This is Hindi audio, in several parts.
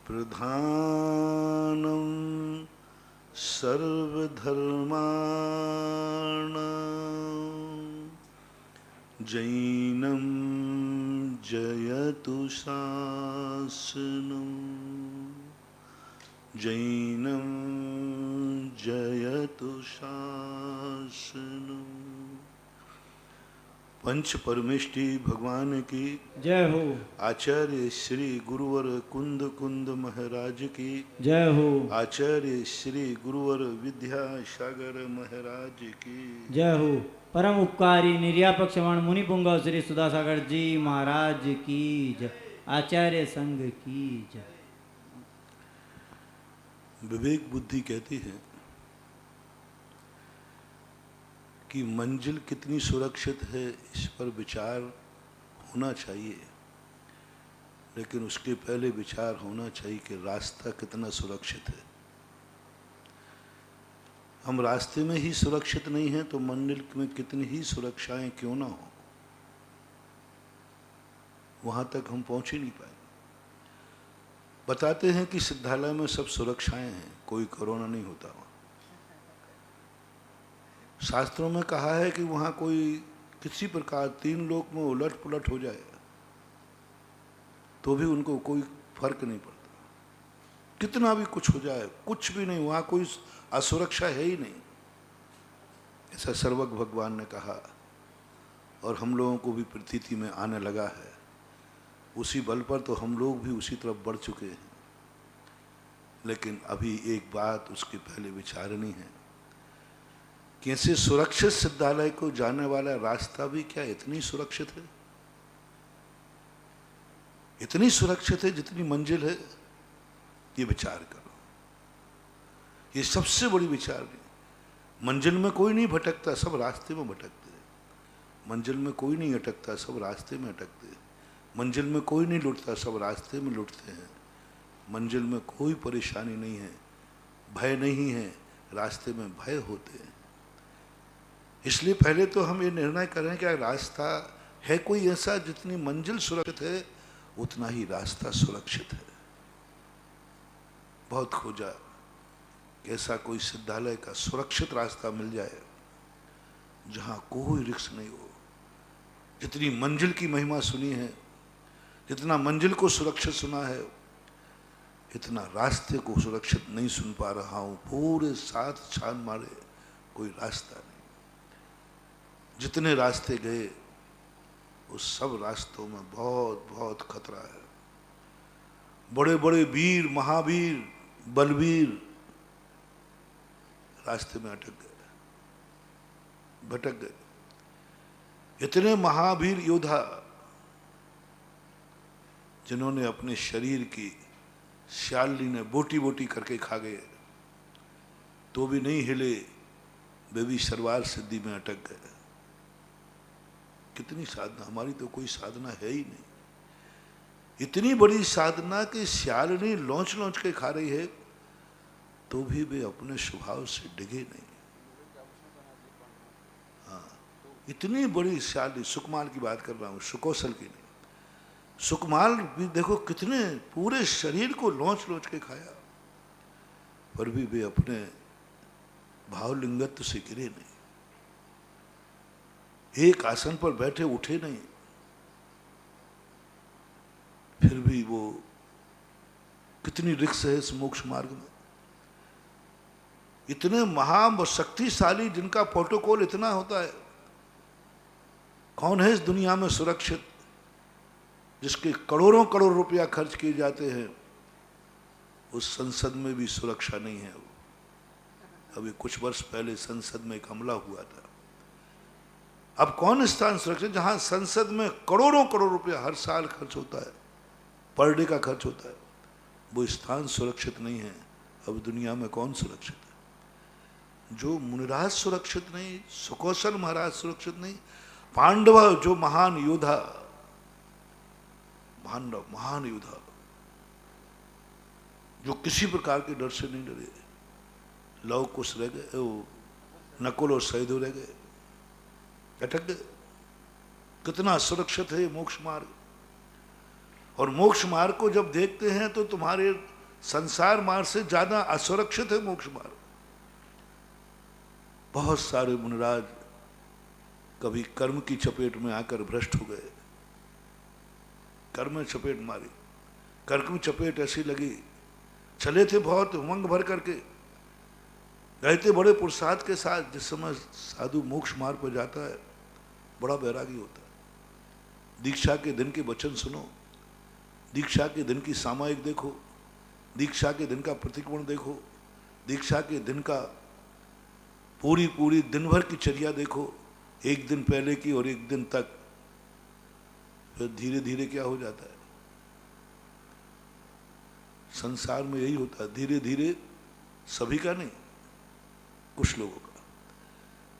प्रधानं सर्वधर्माणां जैनं जयतु शासनं जैनं जयतु शासनं। पंच परमेष्टि भगवान की जय हो। आचार्य श्री गुरुवर कुंद कुंद महाराज की जय हो। आचार्य श्री गुरुवर विद्यासागर महाराज की जय हो। परम उपकारी निर्यापक श्रवण मुनिपुंगव श्री सुधासागर जी महाराज की जय। आचार्य संघ की जय। विवेक बुद्धि कहती है कि मंजिल कितनी सुरक्षित है इस पर विचार होना चाहिए, लेकिन उसके पहले विचार होना चाहिए कि रास्ता कितना सुरक्षित है। हम रास्ते में ही सुरक्षित नहीं हैं तो मंजिल में कितनी ही सुरक्षाएं क्यों ना हो, वहां तक हम पहुंच ही नहीं पाए। बताते हैं कि सिद्धालय में सब सुरक्षाएं हैं, कोई कोरोना नहीं होता वहां। शास्त्रों में कहा है कि वहां कोई किसी प्रकार तीन लोक में उलट पुलट हो जाए तो भी उनको कोई फर्क नहीं पड़ता। कितना भी कुछ हो जाए, कुछ भी नहीं, वहां कोई असुरक्षा है ही नहीं, ऐसा सर्वज्ञ भगवान ने कहा। और हम लोगों को भी प्रतीति में आने लगा है। उसी बल पर तो हम लोग भी उसी तरफ बढ़ चुके हैं। लेकिन अभी एक बात उसके पहले विचारनी है कि ऐसे सुरक्षित सिद्धालय को जाने वाला रास्ता भी क्या इतनी सुरक्षित है? इतनी सुरक्षित है जितनी मंजिल है? ये विचार करो, ये सबसे बड़ी विचार है। मंजिल में कोई नहीं भटकता, सब रास्ते में भटकते हैं। मंजिल में कोई नहीं अटकता, सब रास्ते में अटकते हैं। मंजिल में कोई नहीं लुटता, सब रास्ते में लुटते हैं। मंजिल में कोई परेशानी नहीं है, भय नहीं है, रास्ते में भय होते हैं। इसलिए पहले तो हम ये निर्णय करें कि रास्ता है कोई ऐसा, जितनी मंजिल सुरक्षित है उतना ही रास्ता सुरक्षित है। बहुत खोजा कि ऐसा कोई सिद्धालय का सुरक्षित रास्ता मिल जाए जहां कोई रिस्क नहीं हो। जितनी मंजिल की महिमा सुनी है, जितना मंजिल को सुरक्षित सुना है, इतना रास्ते को सुरक्षित नहीं सुन पा रहा हूं। पूरे 7 छान मारे, कोई रास्ता नहीं। जितने रास्ते गए उस सब रास्तों में बहुत बहुत खतरा है। बड़े बड़े वीर, महावीर, बलवीर रास्ते में अटक गए, भटक गए। इतने महावीर योद्धा जिन्होंने अपने शरीर की श्याली ने बोटी बोटी करके खा गए तो भी नहीं हिले, वे भी सरवार सिद्धि में अटक गए। कितनी साधना, हमारी तो कोई साधना है ही नहीं। इतनी बड़ी साधना कि श्यालिनी लौंच लौंच के खा रही है तो भी वे अपने स्वभाव से डिगे नहीं। हाँ, इतनी बड़ी श्याली, सुकमाल की बात कर रहा हूं, सुकौशल की नहीं। सुकमाल भी देखो कितने पूरे शरीर को लौंच लौंच के खाया, पर भी वे अपने भावलिंगत्व से गिरे नहीं। एक आसन पर बैठे उठे नहीं, फिर भी वो कितनी रिक्स है इस मोक्ष मार्ग में। इतने महान व शक्तिशाली जिनका प्रोटोकॉल इतना होता है, कौन है इस दुनिया में सुरक्षित जिसके करोड़ों करोड़ रुपया खर्च किए जाते हैं? उस संसद में भी सुरक्षा नहीं है। अभी कुछ वर्ष पहले संसद में एक हमला हुआ था। अब कौन स्थान सुरक्षित जहां संसद में करोड़ों करोड़ रुपया हर साल खर्च होता है, पर डे का खर्च होता है, वो स्थान सुरक्षित नहीं है। अब दुनिया में कौन सुरक्षित है? जो मुनिराज सुरक्षित नहीं, सुकौशल महाराज सुरक्षित नहीं, पांडव जो महान योद्धा, पांडव महान योद्धा जो किसी प्रकार के डर से नहीं डरे, लव कुश रह गए, वो नकुल और सहदेव रह गए, अटक गए। कितना सुरक्षित है मोक्ष मार्ग। और मोक्ष मार्ग को जब देखते हैं तो तुम्हारे संसार मार्ग से ज्यादा असुरक्षित है मोक्ष मार्ग। बहुत सारे मुनिराज कभी कर्म की चपेट में आकर भ्रष्ट हो गए, कर्म में चपेट मारी, कर्म की चपेट ऐसी लगी, चले थे बहुत उमंग भर करके, गए थे बड़े पुरुषार्थ के साथ। जिस समय साधु मोक्ष मार्ग पर जाता है बड़ा बैरागी होता है। दीक्षा के दिन के वचन सुनो, दीक्षा के दिन की सामयिक देखो, दीक्षा के दिन का प्रतिक्रमण देखो, दीक्षा के दिन का पूरी दिन भर की चर्या देखो, एक दिन पहले की और एक दिन तक। फिर धीरे धीरे क्या हो जाता है, संसार में यही होता है, धीरे धीरे, सभी का नहीं, कुछ लोगों का,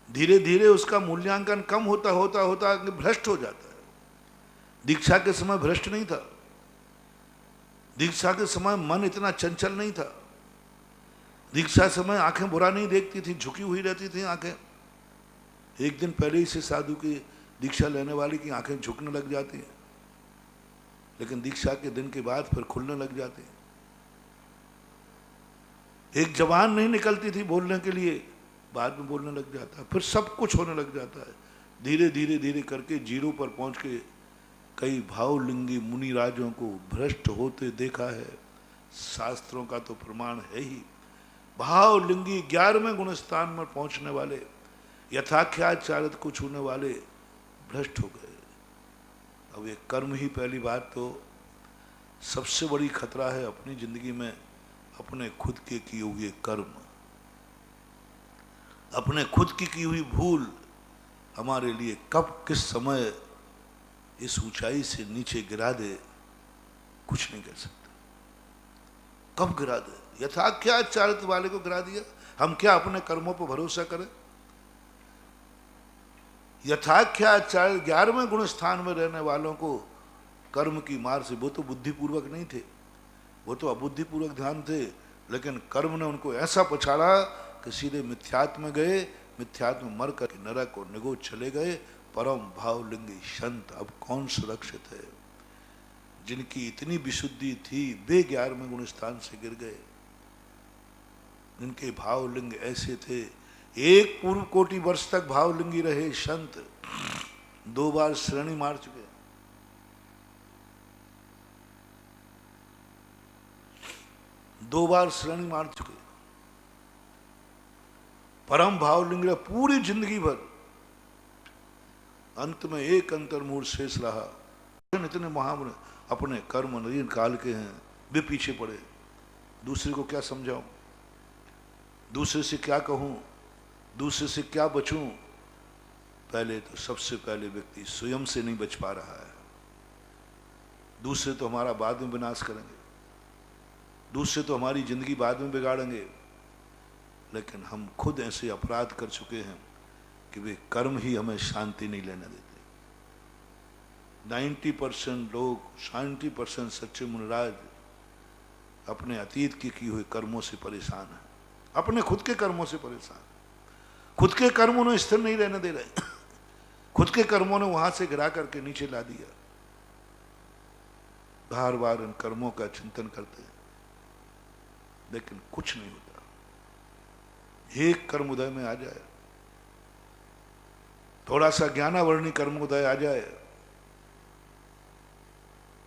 धीरे धीरे उसका मूल्यांकन कम होता होता होता भ्रष्ट हो जाता है। दीक्षा के समय भ्रष्ट नहीं था, दीक्षा के समय मन इतना चंचल नहीं था, दीक्षा समय आंखें बुरा नहीं देखती थी, झुकी हुई रहती थी आंखें। एक दिन पहले ही से साधु की दीक्षा लेने वाले की आंखें झुकने लग जाती हैं, लेकिन दीक्षा के दिन के बाद फिर खुलने लग जाती हैं। एक जबान नहीं निकलती थी बोलने के लिए, बाद में बोलने लग जाता है, फिर सब कुछ होने लग जाता है। धीरे धीरे धीरे करके जीरो पर पहुंच के कई भावलिंगी मुनि राजों को भ्रष्ट होते देखा है। शास्त्रों का तो प्रमाण है ही, भावलिंगी 11वें गुण स्थान में पहुंचने वाले, यथाख्याचारित को छूने वाले भ्रष्ट हो गए। अब ये कर्म ही पहली बात तो सबसे बड़ी खतरा है अपनी जिंदगी में, अपने खुद के किए हुए कर्म, अपने खुद की हुई भूल हमारे लिए कब किस समय इस ऊंचाई से नीचे गिरा दे, कुछ नहीं कर सकते। कब गिरा दे, यथाख्याचारित वाले को गिरा दिया। हम क्या अपने कर्मों पर भरोसा करें? यथाख्याचारित 11वें गुण स्थान में रहने वालों को कर्म की मार से, वो तो बुद्धिपूर्वक नहीं थे, वो तो अबुद्धिपूर्वक ध्यान थे, लेकिन कर्म ने उनको ऐसा पछाड़ा कि सीधे मिथ्यात्व में गए, मिथ्यात्व में मर कर नरक और निगोद चले गए। परम भावलिंगी संत अब कौन सुरक्षित है? जिनकी इतनी विशुद्धि थी वे 11वें गुण स्थान से गिर गए। जिनके भावलिंग ऐसे थे, एक पूर्व कोटि वर्ष तक भावलिंगी रहे संत, 2 बार श्रेणी मार चुके, 2 बार श्रेणी मार चुके। परम भावलिंग रहे पूरी जिंदगी भर, अंत में एक अंतर्मूल शेष रहा। इतने महामुनि अपने कर्म नदीन काल के हैं, वे पीछे पड़े। दूसरे को क्या समझाऊं, दूसरे से क्या कहूं, दूसरे से क्या बचूं? पहले तो सबसे पहले व्यक्ति स्वयं से नहीं बच पा रहा है। दूसरे तो हमारा बाद में विनाश करेंगे, दूसरे तो हमारी जिंदगी बाद में बिगाड़ेंगे, लेकिन हम खुद ऐसे अपराध कर चुके हैं कि वे कर्म ही हमें शांति नहीं लेने देते। 90% लोग, 70% सच्चे मुनिराज अपने अतीत के किए हुए कर्मों से परेशान हैं, अपने खुद के कर्मों से परेशान। खुद के कर्म उन्हें स्थिर नहीं रहने दे रहे, खुद के कर्मों ने वहां से गिरा करके नीचे ला दिया। बार बार इन कर्मों का चिंतन करते हैं, लेकिन कुछ नहीं होता। एक कर्म उदय में आ जाए, थोड़ा सा ज्ञानावर्णी कर्म उदय आ जाए,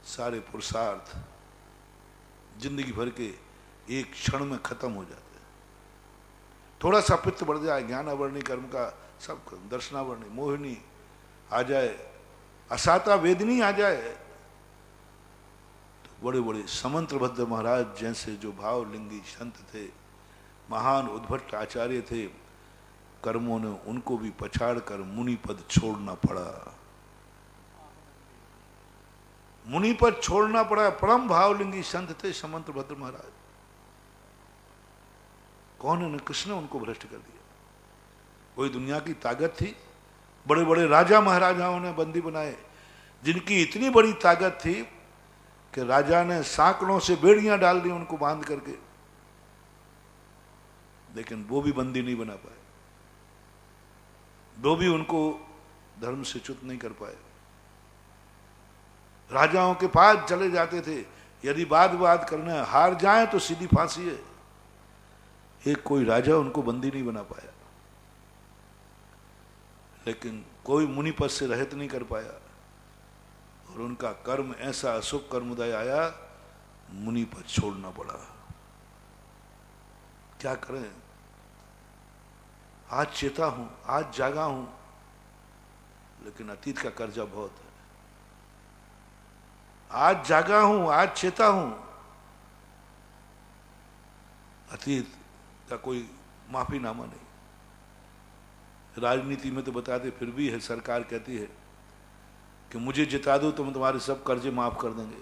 सारे पुरुषार्थ जिंदगी भर के एक क्षण में खत्म हो जाते हैं। थोड़ा सा पित्त बढ़ जाए ज्ञानावर्णी कर्म का, सब दर्शनावर्णी मोहिनी आ जाए, असाता वेदनी आ जाए, तो बड़े बड़े समंत्रभद्र महाराज जैसे जो भावलिंगी संत थे, महान उद्भट आचार्य थे, कर्मों ने उनको भी पछाड़ कर मुनि पद छोड़ना पड़ा, मुनि पद छोड़ना पड़ा। परम भावलिंगी संत थे समंत्रभद्र महाराज। कौन है? किसने उनको भ्रष्ट कर दिया? कोई दुनिया की ताकत थी? बड़े बड़े राजा महाराजाओं ने बंदी बनाए, जिनकी इतनी बड़ी ताकत थी कि राजा ने सांकड़ों से बेड़ियां डाल दी उनको बांध करके, लेकिन वो भी बंदी नहीं बना पाए, वो भी उनको धर्म से च्युत नहीं कर पाए। राजाओं के पास चले जाते थे यदि वाद करना है, हार जाए तो सीधी फांसी है। एक कोई राजा उनको बंदी नहीं बना पाया, लेकिन कोई मुनि पद से रहित नहीं कर पाया, और उनका कर्म ऐसा अशुभ कर्मोदय आया, मुनि पद छोड़ना पड़ा। क्या करें? आज चेता हूं, आज जागा हूं, लेकिन अतीत का कर्जा बहुत है। आज जागा हूं, आज चेता हूं, अतीत का कोई माफीनामा नहीं। राजनीति में तो बताते फिर भी है, सरकार कहती है कि मुझे जिता दो तो मैं तुम्हारे सब कर्जे माफ कर देंगे।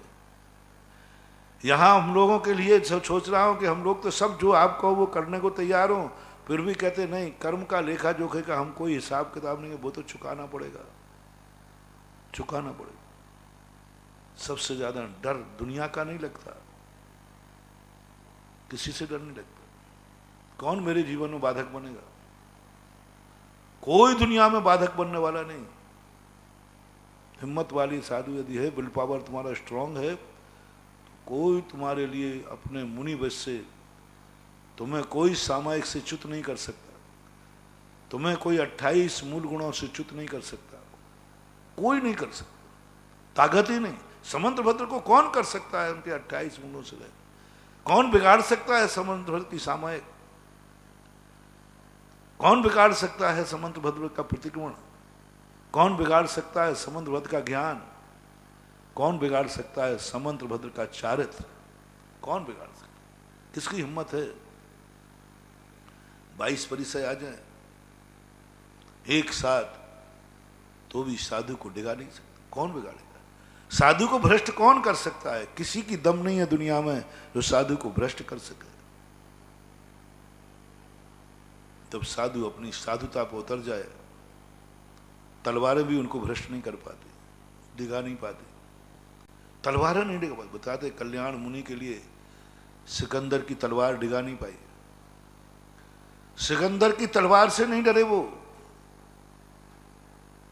यहां हम लोगों के लिए सोच रहा हूं कि हम लोग तो सब जो आप कहो वो करने को तैयार हो, फिर भी कहते नहीं, कर्म का लेखा जोखे का हम कोई हिसाब किताब नहीं है, वो तो चुकाना पड़ेगा, चुकाना पड़ेगा। सबसे ज्यादा डर दुनिया का नहीं लगता, किसी से डर नहीं लगता। कौन मेरे जीवन में बाधक बनेगा? कोई दुनिया में बाधक बनने वाला नहीं। हिम्मत वाली साधु यदि है, विल पावर तुम्हारा स्ट्रांग है, तो कोई तुम्हारे लिए अपने मुनि वश से तुम्हें कोई सामायिक से च्युत नहीं कर सकता, तुम्हें कोई 28 मूल गुणों से च्युत नहीं कर सकता, कोई नहीं कर सकता, ताकत ही नहीं। समंत्रभद्र को कौन कर सकता है उनके 28 गुणों से रहे? कौन बिगाड़ सकता है समंत्रभद्र की सामायिक? कौन बिगाड़ सकता है समंत्रभद्र का प्रतिक्रमण? कौन बिगाड़ सकता है समंत्रभद्र का ज्ञान? कौन बिगाड़ सकता है समंत्रभद्र का चारित्र? कौन बिगाड़ सकता है? किसकी हिम्मत है? 22 परिचय आ जाए एक साथ तो भी साधु को डिगा नहीं सकता। कौन बिगाड़ेगा? साधु को भ्रष्ट कौन कर सकता है? किसी की दम नहीं है दुनिया में जो साधु को भ्रष्ट कर सके। तब साधु अपनी साधुता पर उतर जाए, तलवारें भी उनको भ्रष्ट नहीं कर पाती, डिगा नहीं पाती। तलवारें नहीं डिगा पाती। बताते कल्याण मुनि के लिए सिकंदर की तलवार डिगा नहीं पाई। सिकंदर की तलवार से नहीं डरे वो।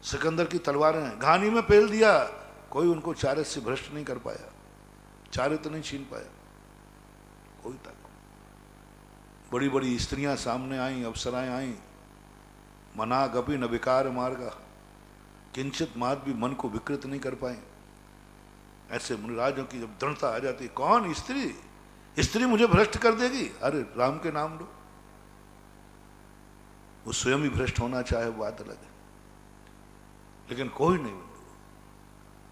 सिकंदर की तलवारें घानी में पेल दिया, कोई उनको चारित्र से भ्रष्ट नहीं कर पाया, चारित्र नहीं छीन पाया कोई तक। बड़ी बड़ी स्त्रियां सामने आई, अप्सराएं आई, मना गपि न विकार मार्गा, किंचित मात भी मन को विकृत नहीं कर पाए। ऐसे मुनिराजों की जब दृढ़ता आ जाती, कौन स्त्री? स्त्री मुझे भ्रष्ट कर देगी? अरे राम के नाम लो। वो स्वयं ही भ्रष्ट होना चाहे बात अलग है, लेकिन कोई नहीं।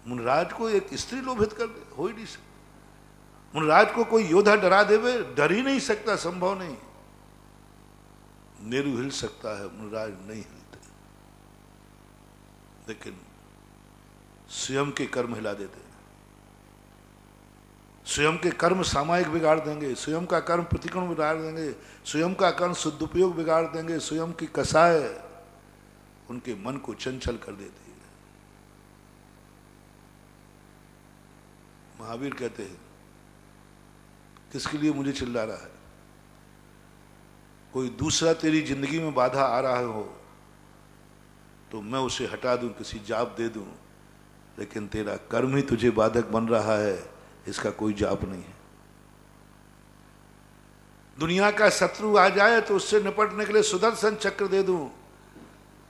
मुनिराज को एक स्त्री लोभित कर दे, हो ही नहीं सकता। मुनिराज को कोई योद्धा डरा देवे, डर ही नहीं सकता, संभव नहीं। मेरू हिल सकता है, मुनिराज नहीं हिलते, लेकिन स्वयं के कर्म हिला देते हैं। स्वयं के कर्म सामायिक बिगाड़ देंगे, स्वयं का कर्म प्रतिक्रमण बिगाड़ देंगे, स्वयं का कर्म सदुपयोग बिगाड़ देंगे, स्वयं की कसाय उनके मन को चंचल कर देती है। महावीर कहते हैं, किसके लिए मुझे चिल्ला रहा है? कोई दूसरा तेरी जिंदगी में बाधा आ रहा हो तो मैं उसे हटा दूं, किसी जाप दे दूं, लेकिन तेरा कर्म ही तुझे बाधक बन रहा है, इसका कोई जाप नहीं है। दुनिया का शत्रु आ जाए तो उससे निपटने के लिए सुदर्शन चक्र दे दूं,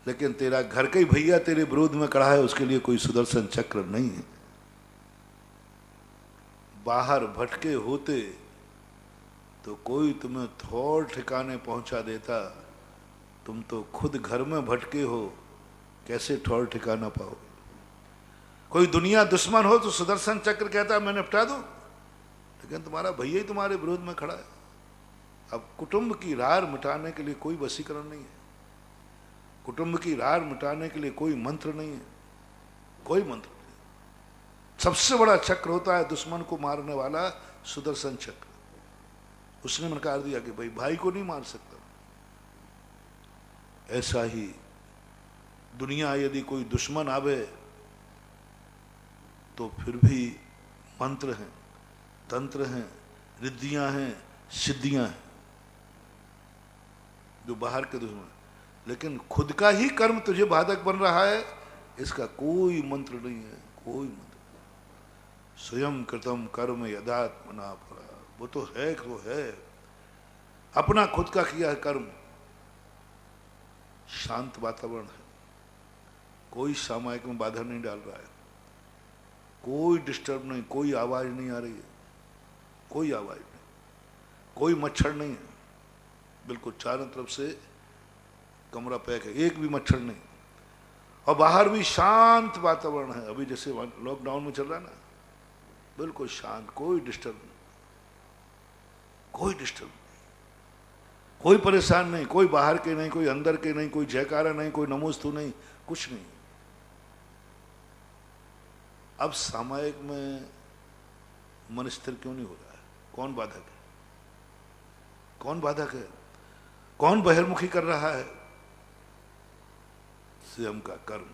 लेकिन तेरा घर का ही भैया तेरे विरोध में खड़ा है, उसके लिए कोई सुदर्शन चक्र नहीं है। बाहर भटके होते तो कोई तुम्हें थोड़ ठिकाने पहुंचा देता, तुम तो खुद घर में भटके हो, कैसे ठौर ठिकाना पाओगे? कोई दुनिया दुश्मन हो तो सुदर्शन चक्र कहता मैं निपटा दूं, लेकिन तुम्हारा भैया ही तुम्हारे विरोध में खड़ा है। अब कुटुंब की रार मिटाने के लिए कोई वशीकरण नहीं है, कुटुंब की रार मिटाने के लिए कोई मंत्र नहीं है, कोई मंत्र नहीं। सबसे बड़ा चक्र होता है दुश्मन को मारने वाला सुदर्शन चक्र। उसने मनकार दिया कि भाई भाई को नहीं मार सकता। ऐसा ही दुनिया यदि कोई दुश्मन आवे तो फिर भी मंत्र हैं, तंत्र हैं, रिद्धियां हैं, सिद्धियां हैं जो बाहर के दुश्मन, लेकिन खुद का ही कर्म तुझे बाधक बन रहा है, इसका कोई मंत्र नहीं है, कोई मंत्र। स्वयं कृतम कर्म यदात्मना परा, वो तो है, वो है अपना खुद का किया है कर्म। शांत वातावरण है, कोई सामायिक में बाधा नहीं डाल रहा है, कोई डिस्टर्ब नहीं, कोई आवाज नहीं आ रही है, कोई आवाज नहीं, कोई मच्छर नहीं है, बिल्कुल चारों तरफ से कमरा पैक है, एक भी मच्छर नहीं, और बाहर भी शांत वातावरण है। अभी जैसे लॉकडाउन में चल रहा है ना, बिल्कुल शांत, कोई डिस्टर्ब नहीं, कोई डिस्टर्ब नहीं, कोई परेशान नहीं, कोई बाहर के नहीं, कोई अंदर के नहीं, कोई जयकारा नहीं, कोई नमोस्तु नहीं, कुछ नहीं। अब सामायिक में मन स्थिर क्यों नहीं हो रहा है? कौन बाधक है? कौन बाधक है? कौन बहिर्मुखी कर रहा है? स्वयं का कर्म।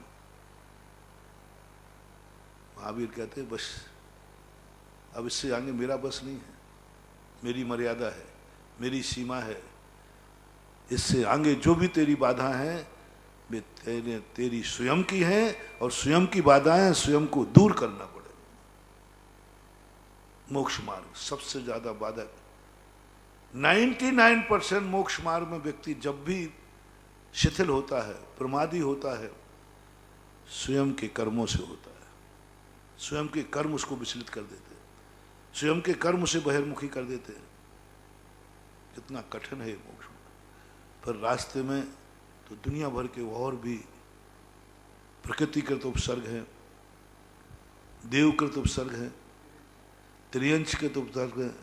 महावीर कहते हैं बस अब इससे आगे मेरा बस नहीं है, मेरी मर्यादा है, मेरी सीमा है, इससे आगे जो भी तेरी बाधा है वे तेरी स्वयं की हैं, और स्वयं की बाधाएं स्वयं को दूर करना पड़ेगा। मोक्ष मार्ग सबसे ज्यादा बाधक, 99% मोक्ष मार्ग में व्यक्ति जब भी शिथिल होता है, प्रमादी होता है, स्वयं के कर्मों से होता है। स्वयं के कर्म उसको विचलित कर देते हैं, स्वयं के कर्म उसे बहिर्मुखी कर देते हैं। कितना कठिन है मोक्ष। पर रास्ते में तो दुनिया भर के और भी प्रकृतिकृत उपसर्ग हैं, देवकृत उपसर्ग हैं, त्रियंशकृत उपसर्ग हैं,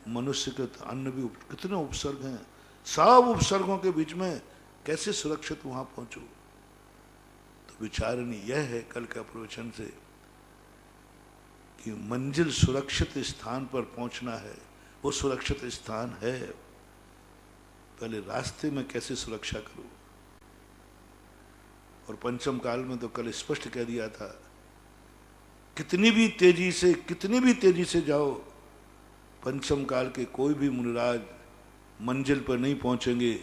मनुष्यकृत अन्य भी कितने उपसर्ग हैं। सब उपसर्गों के बीच में कैसे सुरक्षित वहां पहुंचो? तो विचारणी यह है कल का प्रवचन से कि मंजिल सुरक्षित स्थान पर पहुंचना है, वो सुरक्षित स्थान है, पहले रास्ते में कैसे सुरक्षा करो। और पंचम काल में तो कल स्पष्ट कह दिया था, कितनी भी तेजी से जाओ, पंचम काल के कोई भी मुनिराज मंजिल पर नहीं पहुंचेंगे,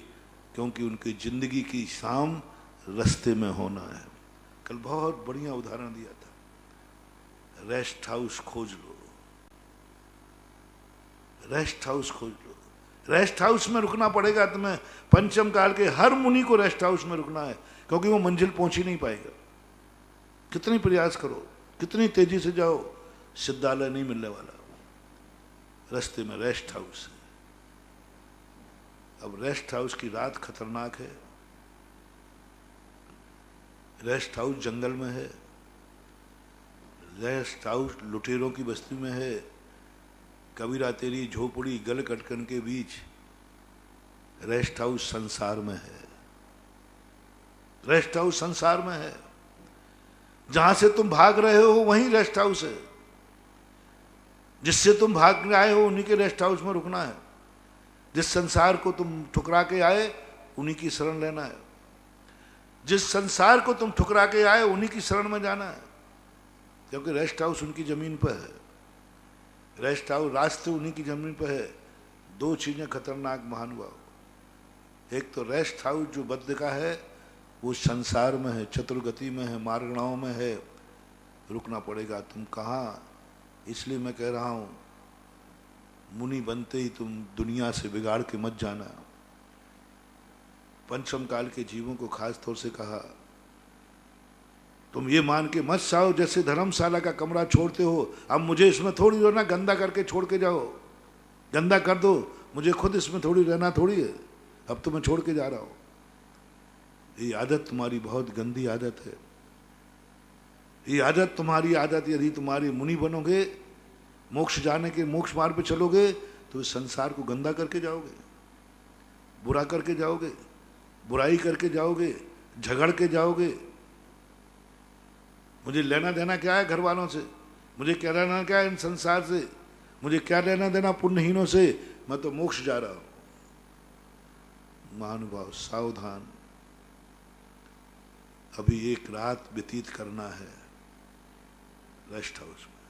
क्योंकि उनकी जिंदगी की शाम रास्ते में होना है। कल बहुत बढ़िया उदाहरण दिया था, रेस्ट हाउस खोज लो, रेस्ट हाउस खोज लो। रेस्ट हाउस में रुकना पड़ेगा तुम्हें। पंचम काल के हर मुनि को रेस्ट हाउस में रुकना है, क्योंकि वो मंजिल पहुंच ही नहीं पाएगा। कितनी प्रयास करो, कितनी तेजी से जाओ, सिद्धालय नहीं मिलने वाला। रास्ते में रेस्ट हाउस है। अब रेस्ट हाउस की रात खतरनाक है। रेस्ट हाउस जंगल में है, रेस्ट हाउस लुटेरों की बस्ती में है, कबीरा तेरी झोपड़ी गल कटकन के बीच। रेस्ट हाउस संसार में है, रेस्ट हाउस संसार में है। जहां से तुम भाग रहे हो वहीं रेस्ट हाउस है, जिससे तुम भाग आए हो उन्हीं के रेस्ट हाउस में रुकना है। जिस संसार को तुम ठुकरा के आए उन्हीं की शरण लेना है, जिस संसार को तुम ठुकरा के आए उन्हीं की शरण में जाना है, क्योंकि रेस्ट हाउस उनकी जमीन पर है, रेस्ट हाउस रास्ते उन्हीं की जमीन पर है। दो चीजें खतरनाक महानुभाव, एक तो रेस्ट हाउस जो बद्ध का है वो संसार में है, चतुर्गति में है, मार्गणाओं में है, रुकना पड़ेगा। तुम कहाँ, इसलिए मैं कह रहा हूं मुनि बनते ही तुम दुनिया से बिगाड़ के मत जाना। पंचम काल के जीवों को खास तौर से कहा, तुम ये मान के मत जाओ जैसे धर्मशाला का कमरा छोड़ते हो, अब मुझे इसमें थोड़ी रहना, गंदा करके छोड़ के जाओ, गंदा कर दो, मुझे खुद इसमें थोड़ी रहना थोड़ी है, अब तो मैं छोड़ के जा रहा हूं। ये आदत तुम्हारी बहुत गंदी आदत है। ये आदत तुम्हारी आदत, यदि तुम्हारी मुनि बनोगे, मोक्ष जाने के मोक्ष मार्ग पे चलोगे, तो इस संसार को गंदा करके जाओगे, बुरा करके जाओगे, बुराई करके जाओगे, झगड़ के जाओगे। मुझे लेना देना क्या है घर वालों से, मुझे क्या लेना क्या है इन संसार से, मुझे क्या लेना देना पुण्यहीनों से, मैं तो मोक्ष जा रहा हूं। महानुभाव सावधान, अभी एक रात व्यतीत करना है रेस्ट हाउस में,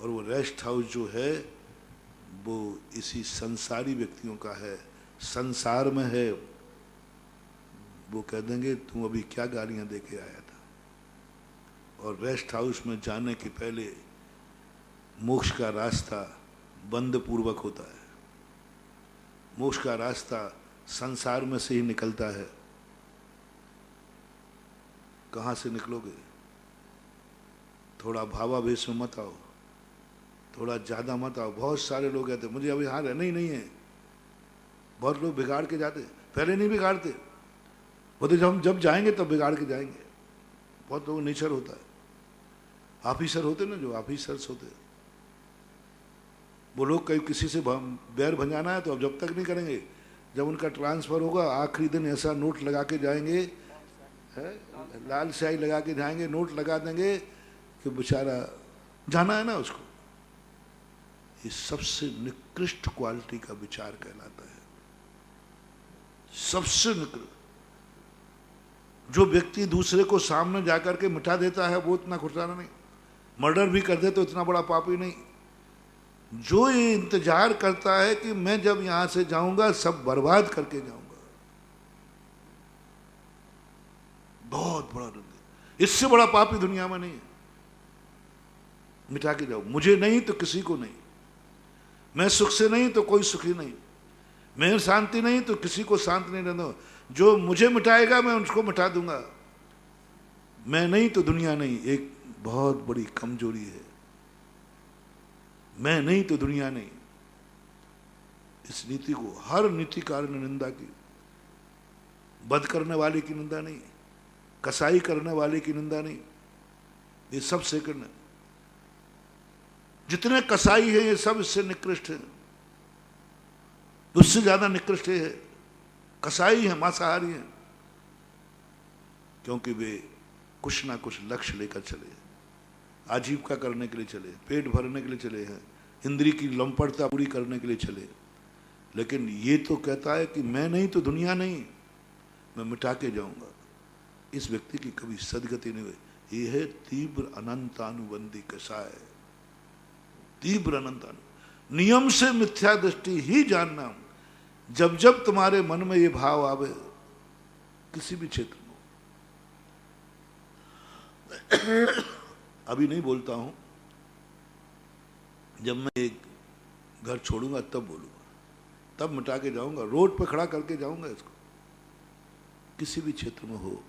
और वो रेस्ट हाउस जो है वो इसी संसारी व्यक्तियों का है, संसार में है। वो कह देंगे तुम अभी क्या गालियां दे के आया था। और रेस्ट हाउस में जाने के पहले मोक्ष का रास्ता बंद पूर्वक होता है। मोक्ष का रास्ता संसार में से ही निकलता है। कहाँ से निकलोगे? थोड़ा भावावेश में मत आओ, थोड़ा ज़्यादा मत आओ। बहुत सारे लोग कहते मुझे अभी यहाँ रहना ही नहीं है। बहुत लोग बिगाड़ के जाते, पहले नहीं बिगाड़ते, वो तो हम जब जाएंगे तब बिगाड़ के जाएंगे। बहुत लोग नेचर होता है। ऑफिसर होते ना, जो ऑफिसर्स होते, वो लोग कहीं किसी से बैर भंजाना है तो अब जब तक नहीं करेंगे, जब उनका ट्रांसफ़र होगा आखिरी दिन ऐसा नोट लगा के जाएंगे, है लाल स्याही लगा के जाएंगे, नोट लगा देंगे कि बेचारा जाना है ना उसको। ये सबसे निकृष्ट क्वालिटी का विचार कहलाता है। सबसे निकृष्ट। जो व्यक्ति दूसरे को सामने जाकर के मिटा देता है वो इतना खुशाना नहीं। मर्डर भी कर दे तो इतना बड़ा पापी नहीं। जो ये इंतजार करता है कि मैं जब यहां से जाऊंगा सब बर्बाद करके जाऊंगा, बहुत बड़ा दुनिया। इससे बड़ा पापी दुनिया में नहीं है। मिटा के जाओ। मुझे नहीं तो किसी को नहीं, मैं सुख से नहीं तो कोई सुखी नहीं, मैं शांति नहीं तो किसी को शांत नहीं रहना। जो मुझे मिटाएगा मैं उसको मिटा दूंगा। मैं नहीं तो दुनिया नहीं, एक बहुत बड़ी कमजोरी है। मैं नहीं तो दुनिया नहीं। इस नीति को हर नीतिकार ने निंदा की। बद करने वाले की निंदा नहीं, कसाई करने वाले की निंदा नहीं, ये सब सेकंड है। जितने कसाई हैं ये सब इससे निकृष्ट है। उससे ज्यादा निकृष्ट है कसाई है, मांसाहारी है, क्योंकि वे कुछ ना कुछ लक्ष्य लेकर चले, आजीविका करने के लिए चले, पेट भरने के लिए चले हैं, इंद्रिय की लंपटता पूरी करने के लिए चले। लेकिन ये तो कहता है कि मैं नहीं तो दुनिया नहीं, मैं मिटा के जाऊंगा। इस व्यक्ति की कभी सदगति नहीं हुई। ये है तीव्र अनंतानुबंधी कसाय। तीव्र अनंतानु नियम से मिथ्या दृष्टि ही जानना। जब जब तुम्हारे मन में ये भाव आवे, किसी भी क्षेत्र में, अभी नहीं बोलता हूं, जब मैं एक घर छोड़ूंगा तब बोलूंगा, तब मिटा के जाऊंगा, रोड पे खड़ा करके जाऊंगा इसको। किसी भी क्षेत्र में हो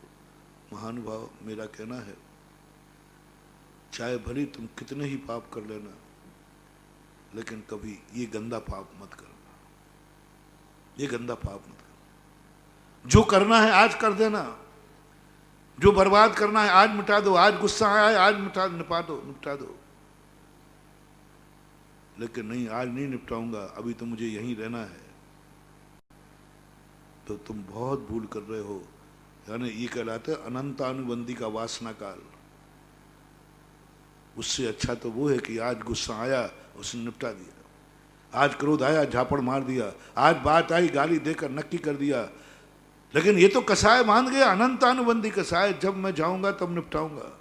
महानुभाव, मेरा कहना है चाहे भली तुम कितने ही पाप कर लेना, लेकिन कभी ये गंदा पाप मत करना। ये गंदा पाप मत करना। जो करना है आज कर देना, जो बर्बाद करना है आज मिटा दो। आज गुस्सा आया है आज निपटा दो। लेकिन नहीं, आज नहीं निपटाऊंगा, अभी तो मुझे यहीं रहना है, तो तुम बहुत भूल कर रहे हो। यानी ये कहलाते हैं अनंतानुबंधी का वासना काल। उससे अच्छा तो वो है कि आज गुस्सा आया उसने निपटा दिया, आज क्रोध आया झापड़ मार दिया, आज बात आई गाली देकर नक्की कर दिया। लेकिन ये तो कसाय मान गया, अनंतानुबंधी कसाय। जब मैं जाऊंगा तब निपटाऊंगा।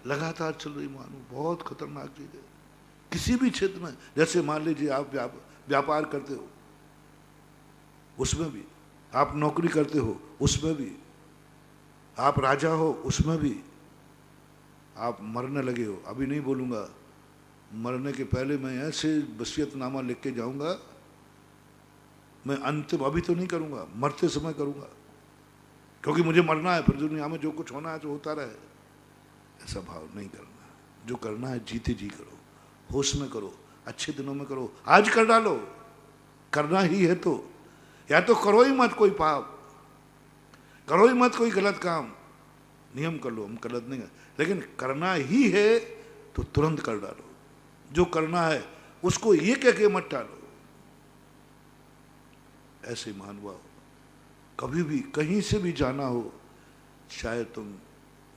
लगातार चल रही मानो, बहुत खतरनाक चीज है। किसी भी क्षेत्र में, जैसे मान लीजिए आप व्यापार करते हो, उसमें भी, आप नौकरी करते हो उसमें भी, आप राजा हो उसमें भी, आप मरने लगे हो। अभी नहीं बोलूंगा, मरने के पहले मैं ऐसे वसीयतनामा लिख के जाऊंगा, मैं अंतिम, अभी तो नहीं करूंगा, मरते समय करूंगा, क्योंकि मुझे मरना है, फिर दुनिया में जो कुछ होना है तो होता रहे। ऐसा भाव नहीं करना। जो करना है जीते जी करो, होश में करो, अच्छे दिनों में करो, आज कर डालो। करना ही है तो, या तो करो ही मत कोई पाप, करो ही मत कोई गलत काम, नियम कर लो, हम गलत नहीं, लेकिन करना ही है तो तुरंत कर डालो। जो करना है उसको ये कह के मत टालो। ऐसे महानुभाव, कभी भी कहीं से भी जाना हो, चाहे तुम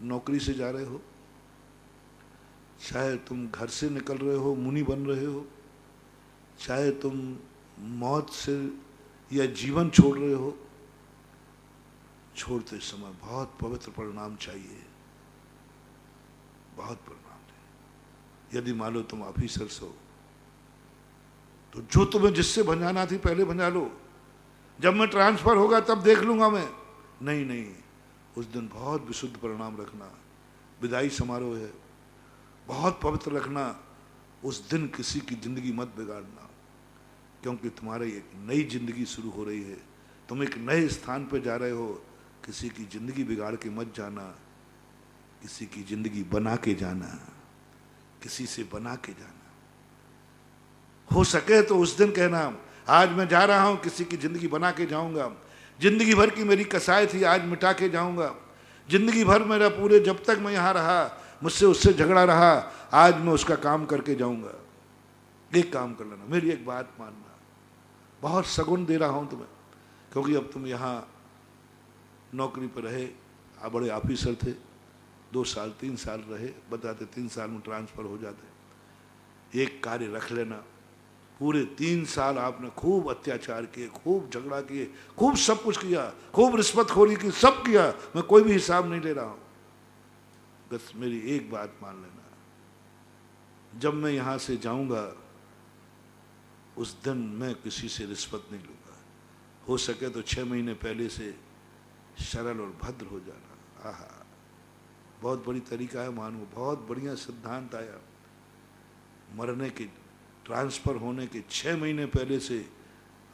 नौकरी से जा रहे हो, चाहे तुम घर से निकल रहे हो, मुनि बन रहे हो, चाहे तुम मौत से या जीवन छोड़ रहे हो, छोड़ते समय बहुत पवित्र परिणाम चाहिए, बहुत परिणाम चाहिए। यदि मान लो तुम ऑफिसर्स हो, तो जो तुम्हें जिससे भंजाना थी पहले भंजा लो। जब मैं ट्रांसफर होगा तब देख लूंगा मैं। नहीं, उस दिन बहुत विशुद्ध परिणाम रखना। विदाई समारोह है, बहुत पवित्र रखना। उस दिन किसी की जिंदगी मत बिगाड़ना, क्योंकि तुम्हारी एक नई जिंदगी शुरू हो रही है, तुम एक नए स्थान पर जा रहे हो। किसी की जिंदगी बिगाड़ के मत जाना, किसी की जिंदगी बना के जाना, किसी से बना के जाना। हो सके तो उस दिन कहना, आज मैं जा रहा हूं, किसी की जिंदगी बना के जाऊंगा। जिंदगी भर की मेरी कसाई थी, आज मिटा के जाऊंगा। जिंदगी भर मेरा पूरे जब तक मैं यहां रहा, मुझसे उससे झगड़ा रहा, आज मैं उसका काम करके जाऊंगा। एक काम कर लेना, मेरी एक बात मानना, बहुत सगुन दे रहा हूं तुम्हें, क्योंकि अब तुम यहाँ नौकरी पर रहे, आप बड़े ऑफिसर थे, 2 साल 3 साल रहे, बताते 3 साल में ट्रांसफर हो जाते। एक कार्य रख लेना, पूरे 3 साल आपने खूब अत्याचार किए, खूब झगड़ा किए, खूब सब कुछ किया, खूब रिश्वतखोरी की, सब किया, मैं कोई भी हिसाब नहीं ले रहा हूं। बस मेरी एक बात मान लेना, जब मैं यहां से जाऊंगा उस दिन मैं किसी से रिश्वत नहीं लूंगा। हो सके तो 6 महीने पहले से सरल और भद्र हो जाना। आहा, बहुत बड़ी तरीका है मानो, बहुत बढ़िया सिद्धांत आया। मरने के, ट्रांसफर होने के 6 महीने पहले से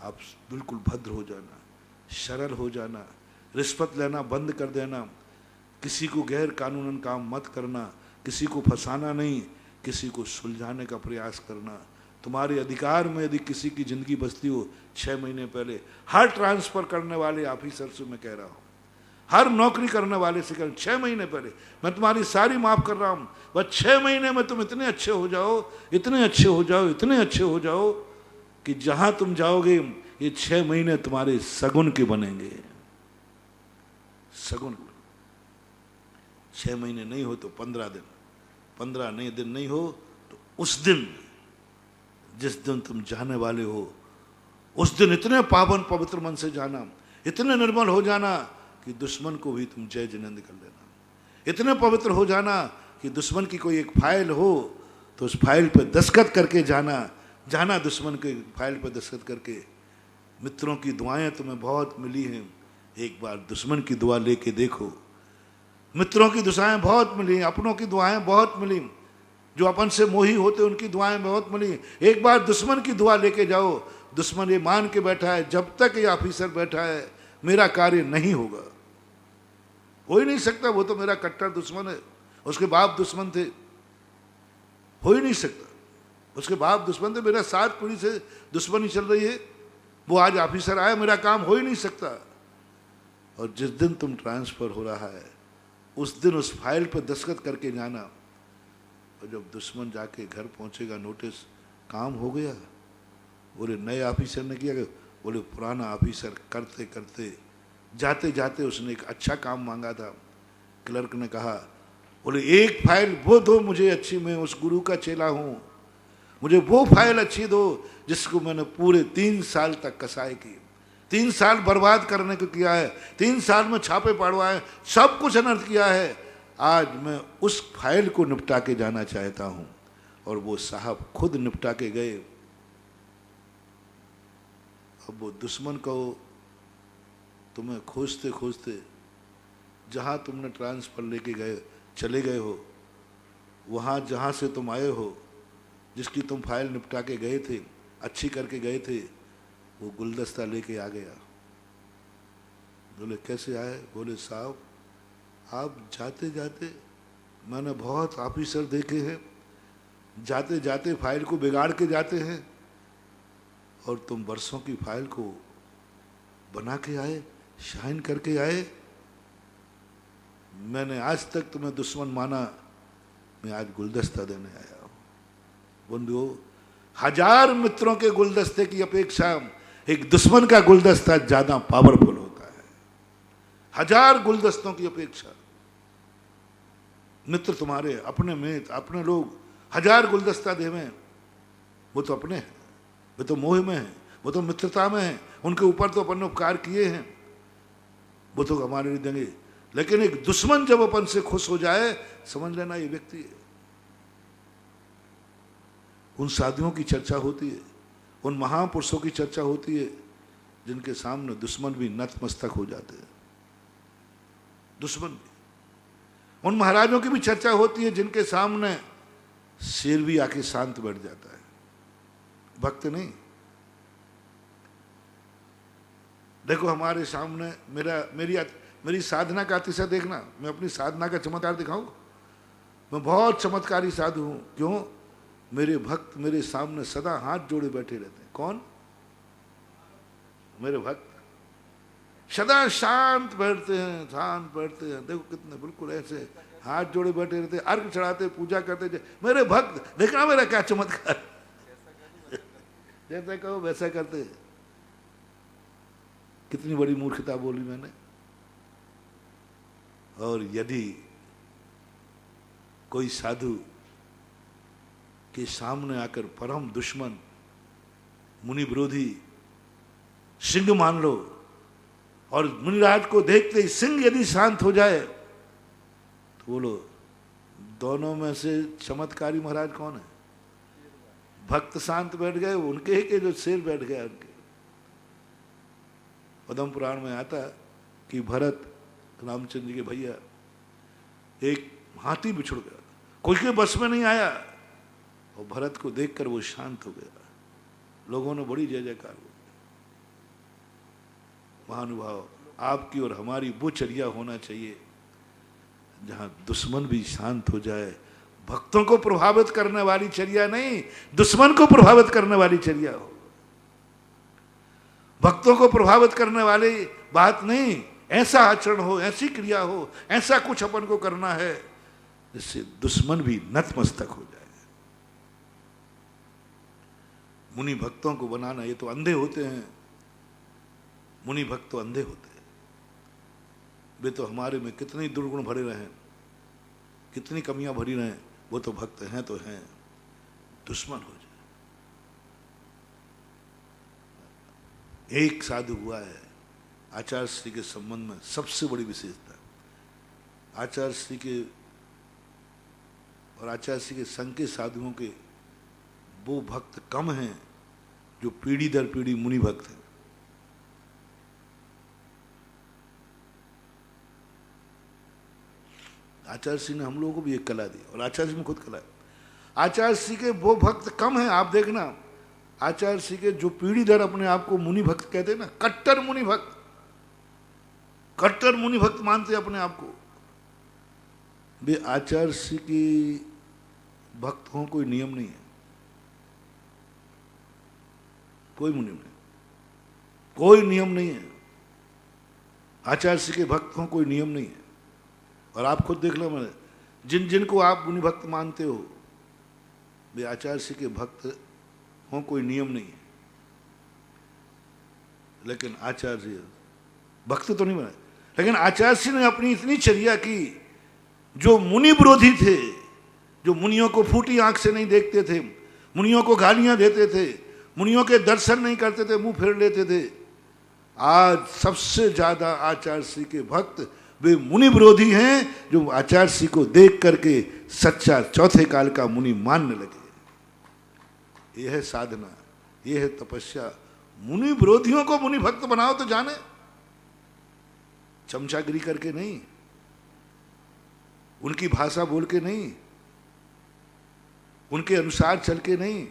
आप बिल्कुल भद्र हो जाना, सरल हो जाना, रिश्वत लेना बंद कर देना, किसी को गैर कानूनन काम मत करना, किसी को फंसाना नहीं, किसी को सुलझाने का प्रयास करना। तुम्हारे अधिकार में यदि किसी की जिंदगी बसती हो, 6 महीने पहले हर ट्रांसफर करने वाले ऑफिसर से मैं कह रहा हूँ, हर नौकरी करने वाले से कह, 6 महीने पहले मैं तुम्हारी सारी माफ कर रहा हूँ, बस 6 महीने में तुम इतने अच्छे हो जाओ, इतने अच्छे हो जाओ, इतने अच्छे हो जाओ कि जहां तुम जाओगे ये 6 महीने तुम्हारे सगुन के बनेंगे। सगुन 6 महीने नहीं हो तो 15 दिन, 15 नए दिन नहीं हो तो उस दिन, जिस दिन तुम जाने वाले हो, उस दिन इतने पावन पवित्र मन से जाना, इतने निर्मल हो जाना कि दुश्मन को भी तुम जय जिनेंद्र कर लेना। इतने पवित्र हो जाना कि दुश्मन की कोई एक फाइल हो तो उस फाइल पर दस्तखत करके जाना, जाना दुश्मन के फाइल पर दस्तखत करके। मित्रों की दुआएं तुम्हें बहुत मिली हैं, एक बार दुश्मन की दुआ लेके देखो। मित्रों की दुआएं बहुत मिली, अपनों की दुआएं बहुत मिली, जो अपन से मोही होते उनकी दुआएं बहुत मिली। एक बार दुश्मन की दुआ लेके जाओ। दुश्मन ये मान के बैठा है, जब तक ये ऑफिसर बैठा है मेरा कार्य नहीं होगा, हो ही नहीं सकता, वो तो मेरा कट्टर दुश्मन है, उसके बाप दुश्मन थे, हो ही नहीं सकता, उसके बाप दुश्मन थे, मेरा 7 पीढ़ी से दुश्मनी चल रही है, वो आज ऑफिसर आया, मेरा काम हो ही नहीं सकता। और जिस दिन तुम ट्रांसफर हो रहा है उस दिन उस फाइल पर दस्तखत करके जाना, और जब दुश्मन जाके घर पहुंचेगा नोटिस काम हो गया, बोले नए ऑफिसर ने किया, बोले पुराना ऑफिसर करते करते जाते जाते उसने एक अच्छा काम मांगा था। क्लर्क ने कहा, बोले एक फाइल वो दो मुझे अच्छी, मैं उस गुरु का चेला हूँ, मुझे वो फाइल अच्छी दो जिसको मैंने पूरे 3 साल तक कसाई की, 3 साल बर्बाद करने को किया है, 3 साल में छापे पड़वाए, सब कुछ अनर्थ किया है। आज मैं उस फाइल को निपटा के जाना चाहता हूँ। और वो साहब खुद निपटा के गए। अब वो दुश्मन को तुम्हें खोजते खोजते जहाँ तुमने ट्रांसफर लेके गए चले गए हो, वहाँ जहाँ से तुम आए हो, जिसकी तुम फाइल निपटा के गए थे, अच्छी करके गए थे, वो गुलदस्ता लेके आ गया। बोले कैसे आए? बोले साहब आप जाते जाते, मैंने बहुत ऑफिसर देखे हैं, जाते जाते फाइल को बिगाड़ के जाते हैं, और तुम वर्षों की फाइल को बना के आए, शाइन करके आए। मैंने आज तक तुम्हें दुश्मन माना, मैं आज गुलदस्ता देने आया हूं। बंधुओं, 1000 मित्रों के गुलदस्ते की अपेक्षा एक दुश्मन का गुलदस्ता ज्यादा पावरफुल होता है। 1000 गुलदस्तों की अपेक्षा। मित्र तुम्हारे अपने में, अपने लोग 1000 गुलदस्ता देवें, वो तो अपने हैं, वो तो मोह में है, वो तो मित्रता में है, उनके ऊपर तो अपन ने उपकार किए हैं, वो तो हमारे लिए देंगे। लेकिन एक दुश्मन जब अपन से खुश हो जाए, समझ लेना ये व्यक्ति है। उन साधुओं की चर्चा होती है, उन महापुरुषों की चर्चा होती है, जिनके सामने दुश्मन भी नतमस्तक हो जाते हैं। दुश्मन भी, उन महाराजों की भी चर्चा होती है जिनके सामने शेर भी आके शांत बैठ जाता है, भक्त नहीं। देखो हमारे सामने मेरी साधना का अतिशय देखना, मैं अपनी साधना का चमत्कार दिखाऊं। मैं बहुत चमत्कारी साधु हूं। क्यों? मेरे भक्त मेरे सामने सदा हाथ जोड़े बैठे रहते हैं। कौन? मेरे भक्त सदा शांत बैठते हैं, शांत बैठते हैं। देखो कितने बिल्कुल ऐसे हाथ जोड़े बैठे रहते, अर्घ चढ़ाते, पूजा करते। मेरे भक्त देखना मेरा क्या चमत्कार, जैसा कहो वैसा करते। कितनी बड़ी मूर्खता बोली मैंने। और यदि कोई साधु के सामने आकर परम दुश्मन, मुनि विरोधी सिंह मान लो, और मुनिराज को देखते ही सिंह यदि शांत हो जाए, तो बोलो दोनों में से चमत्कारी महाराज कौन है? भक्त शांत बैठ गए उनके ही के जो शेर बैठ गया उनके। पद्म पुराण में आता कि भरत रामचंद्र जी के भैया एक हाथी बिछुड़ गया, कोई के बस में नहीं आया, और भरत को देखकर वो शांत हो गया। लोगों ने बड़ी जय जयकार हो। महानुभाव, आपकी और हमारी वो चर्या होना चाहिए जहां दुश्मन भी शांत हो जाए। भक्तों को प्रभावित करने वाली चर्या नहीं, दुश्मन को प्रभावित करने वाली चर्या हो। भक्तों को प्रभावित करने वाली बात नहीं, ऐसा आचरण हो, ऐसी क्रिया हो, ऐसा कुछ अपन को करना है जिससे दुश्मन भी नतमस्तक हो जाए। मुनि भक्तों को बनाना, ये तो अंधे होते हैं। मुनि भक्त तो अंधे होते हैं। वे तो हमारे में कितने दुर्गुण भरे रहे, कितनी कमियां भरी रहे, वो तो भक्त हैं तो हैं, दुश्मन हो जाए। एक साधु हुआ है आचार्य श्री के संबंध में, सबसे बड़ी विशेषता आचार्य श्री के और आचार्य श्री के संघ के साधुओं के वो भक्त कम हैं जो पीढ़ी दर पीढ़ी मुनि भक्त हैं। आचार्य श्री ने हम लोगों को भी एक कला दी, और आचार्य श्री में खुद कला है। आचार्य श्री के वो भक्त कम हैं, आप देखना आचार्य श्री के जो पीढ़ी दर अपने आप को मुनि भक्त कहते हैं ना, कट्टर मुनि भक्त, कट्टर मुनि भक्त मानते अपने आप को, वे आचार्य श्री की भक्त हों कोई नियम नहीं है, कोई नियम नहीं, कोई नियम नहीं है। आचार्य श्री के भक्त हों कोई नियम नहीं है। और आप खुद देख लो, मैंने जिन जिन को आप मुनि भक्त मानते हो वे आचार्य श्री के भक्त हों कोई नियम नहीं है। लेकिन आचार्य भक्त तो नहीं बने, लेकिन आचार्य श्री ने अपनी इतनी चर्या की, जो मुनि विरोधी थे, जो मुनियों को फूटी आंख से नहीं देखते थे, मुनियों को गालियां देते थे, मुनियों के दर्शन नहीं करते थे, मुंह फेर लेते थे, आज सबसे ज्यादा आचार्य श्री के भक्त वे मुनि विरोधी हैं जो आचार्य श्री को देख करके सच्चा चौथे काल का मुनि मानने लगे। यह है साधना, यह है तपस्या। मुनि विरोधियों को मुनि भक्त बनाओ तो जाने, चमचागिरी करके नहीं, उनकी भाषा बोल के नहीं, उनके अनुसार चल के नहीं,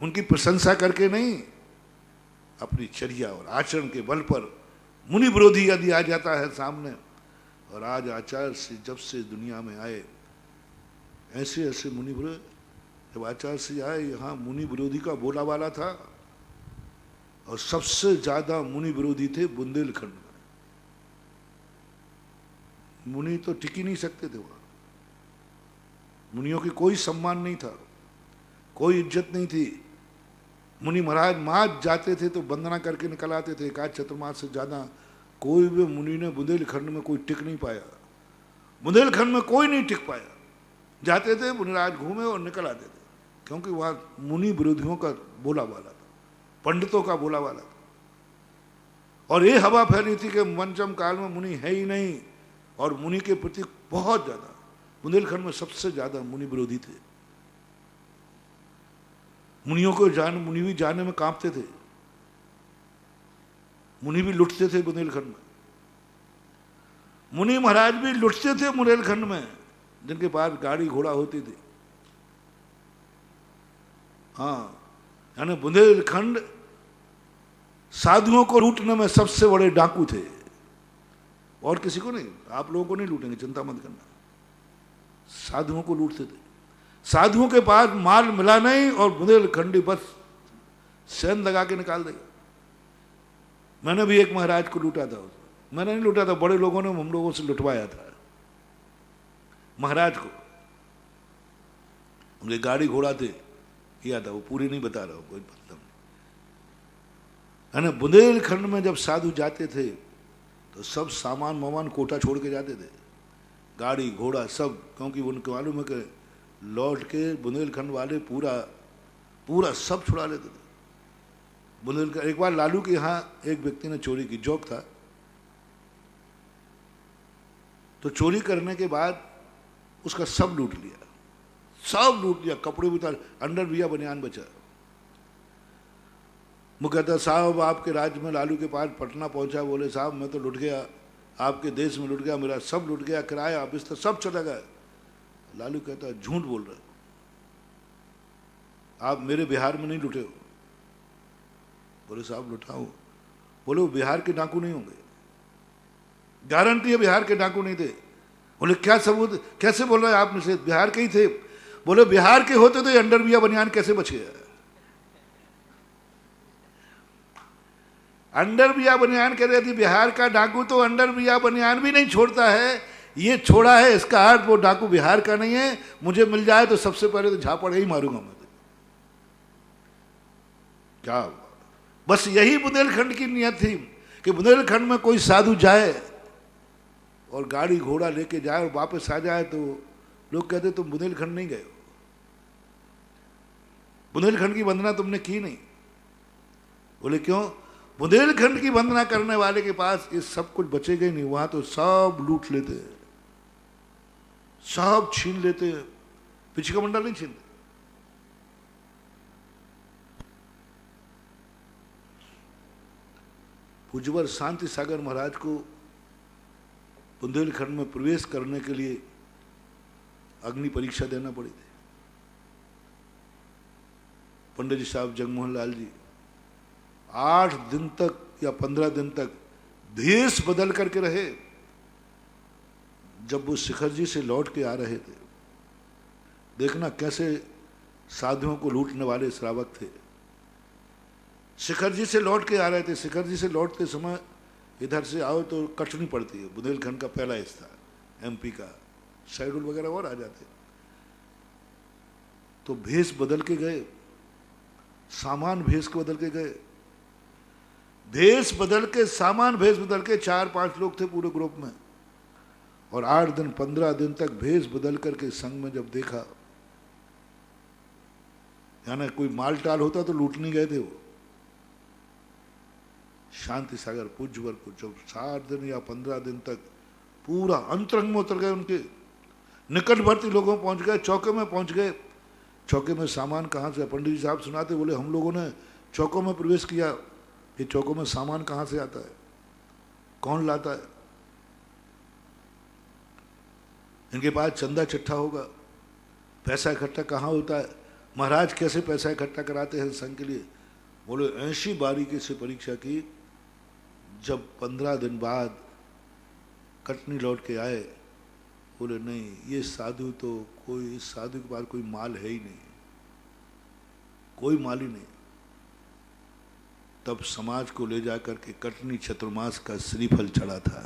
उनकी प्रशंसा करके नहीं, अपनी चर्या और आचरण के बल पर मुनि विरोधी यदि आ जाता है सामने। और आज आचार्य श्री जब से दुनिया में आए, ऐसे ऐसे मुनि विरोधी, जब आचार्य श्री आए यहाँ मुनि विरोधी का बोला वाला था, और सबसे ज्यादा मुनि विरोधी थे बुंदेलखंड में। मुनि तो टिक ही नहीं सकते थे वहां, मुनियों की कोई सम्मान नहीं था, कोई इज्जत नहीं थी। मुनि महाराज माज जाते थे तो वंदना करके निकल आते थे। एकाध चतुर्मास से ज्यादा कोई भी मुनि ने बुंदेलखंड में कोई टिक नहीं पाया, बुंदेलखंड में कोई नहीं टिक पाया। जाते थे मुनिराज घूमे और निकल आते थे, क्योंकि वहां मुनि विरोधियों का बोला वाला था, पंडितों का बोला वाला था। और ये हवा फैली थी कि पंचम काल में मुनि है ही नहीं, और मुनि के प्रति बहुत ज्यादा, बुंदेलखंड में सबसे ज्यादा मुनि विरोधी थे। मुनियों को मुनि भी जाने में कांपते थे, मुनि भी लुटते थे बुंदेलखंड में। मुनि महाराज भी लुटते थे बुंदेलखंड में, जिनके पास गाड़ी घोड़ा होती थी। हाँ, यानी बुंदेलखंड साधुओं को लूटने में सबसे बड़े डाकू थे, और किसी को नहीं। आप लोगों को नहीं लूटेंगे, चिंता मत करना। साधुओं को लूटते थे। साधुओं के पास माल मिला नहीं और बुंदेलखंडी बस सेंध लगा के निकाल देगा। मैंने भी एक महाराज को लूटा था। मैंने नहीं लूटा था, बड़े लोगों ने हम लोगों से लुटवाया था महाराज को। उनके गाड़ी घोड़ा थे, किया था, वो पूरी नहीं बता रहा हूं, कोई मतलब नहीं। है ना, बुंदेलखंड में जब साधु जाते थे तो सब सामान वामान कोटा छोड़ के जाते थे, गाड़ी घोड़ा सब, क्योंकि उनको मालूम है कि लौट के बुंदेलखंड वाले पूरा पूरा सब छुड़ा लेते थे। बुंदेलखंड, एक बार लालू के यहाँ एक व्यक्ति ने चोरी की, जोक था, तो चोरी करने के बाद उसका सब लूट लिया, सब लूट लिया, कपड़े भी उतार, अंडरवियर बनियान बचा। वो कहता साहब आपके राज्य में लालू के पास पटना पहुंचा, बोले साहब मैं तो लुट गया, आपके देश में लुट गया, मेरा सब लुट गया, किराया बिस्तर सब चला गया। लालू कहता झूठ बोल रहे, आप मेरे बिहार में नहीं लुटे हो। बोले साहब लुटा हूं। बोले वो बिहार के डाकू नहीं होंगे, गारंटी है बिहार के डाकू नहीं थे। बोले क्या सबूत, कैसे बोल रहे हैं आप, में से बिहार के ही थे। बोले बिहार के होते तो ये अंडरवियर बनियान कैसे बच गया। अंडरवियर बनियान कह रहे थे, बिहार का डाकू तो अंडरवियर बनियान भी नहीं छोड़ता है, ये छोड़ा है, इसका अर्थ वो डाकू बिहार का नहीं है। मुझे मिल जाए तो सबसे पहले तो झापड़ ही मारूंगा मैं। क्या, बस यही बुंदेलखंड की नियत थी कि बुंदेलखंड में कोई साधु जाए और गाड़ी घोड़ा लेके जाए और वापस आ जाए तो लोग कहते तुम बुंदेलखंड नहीं गए हो, बुंदेलखंड की वंदना तुमने की नहीं। बोले क्यों, बुंदेलखंड की वंदना करने वाले के पास ये सब कुछ बचेगा ही नहीं, वहां तो सब लूट लेते, सब छीन लेते, पीछे का मंडल नहीं छीनते। पूज्यवर शांति सागर महाराज को बुंदेलखंड में प्रवेश करने के लिए अग्नि परीक्षा देना पड़ी थी। पंडित जी साहब जगमोहन लाल जी 8 दिन तक या 15 दिन तक भेष बदल करके रहे। जब वो शिखर जी से लौट के आ रहे थे, देखना कैसे साधुओं को लूटने वाले श्रावक थे। शिखर जी से लौट के आ रहे थे, शिखर जी से लौटते समय इधर से आओ तो कटनी पड़ती है, बुंदेलखंड का पहला हिस्सा, एमपी का शेड्यूल वगैरह और आ जाते। तो भेष बदल के गए, सामान भेष के बदल के गए, भेष बदल के, सामान भेष बदल के, 4-5 लोग थे पूरे ग्रुप में। और 8 दिन 15 दिन तक भेष बदल करके संघ में जब देखा, यानी कोई माल टाल होता तो लूटने गए थे वो। शांति सागर पूज्यवर को जब 7 दिन या 15 दिन तक पूरा अंतरंग में उतर गए, उनके निकटवर्ती लोगों पहुंच गए, चौके में पहुंच गए। चौके में सामान कहाँ से, पंडित जी साहब सुनाते, बोले हम लोगों ने चौकों में प्रवेश किया, ये चौकों में सामान कहाँ से आता है, कौन लाता है, इनके पास चंदा चिट्ठा होगा, पैसा इकट्ठा कहाँ होता है, महाराज कैसे पैसा इकट्ठा कराते हैं संघ के लिए। बोले 80 बारीकी से परीक्षा की। जब 15 दिन बाद कटनी लौट के आए, बोले नहीं, ये साधु तो कोई, इस साधु के पास कोई माल है ही नहीं, कोई माल ही नहीं। तब समाज को ले जाकर के कटनी चतुर्मास का श्रीफल चढ़ा था।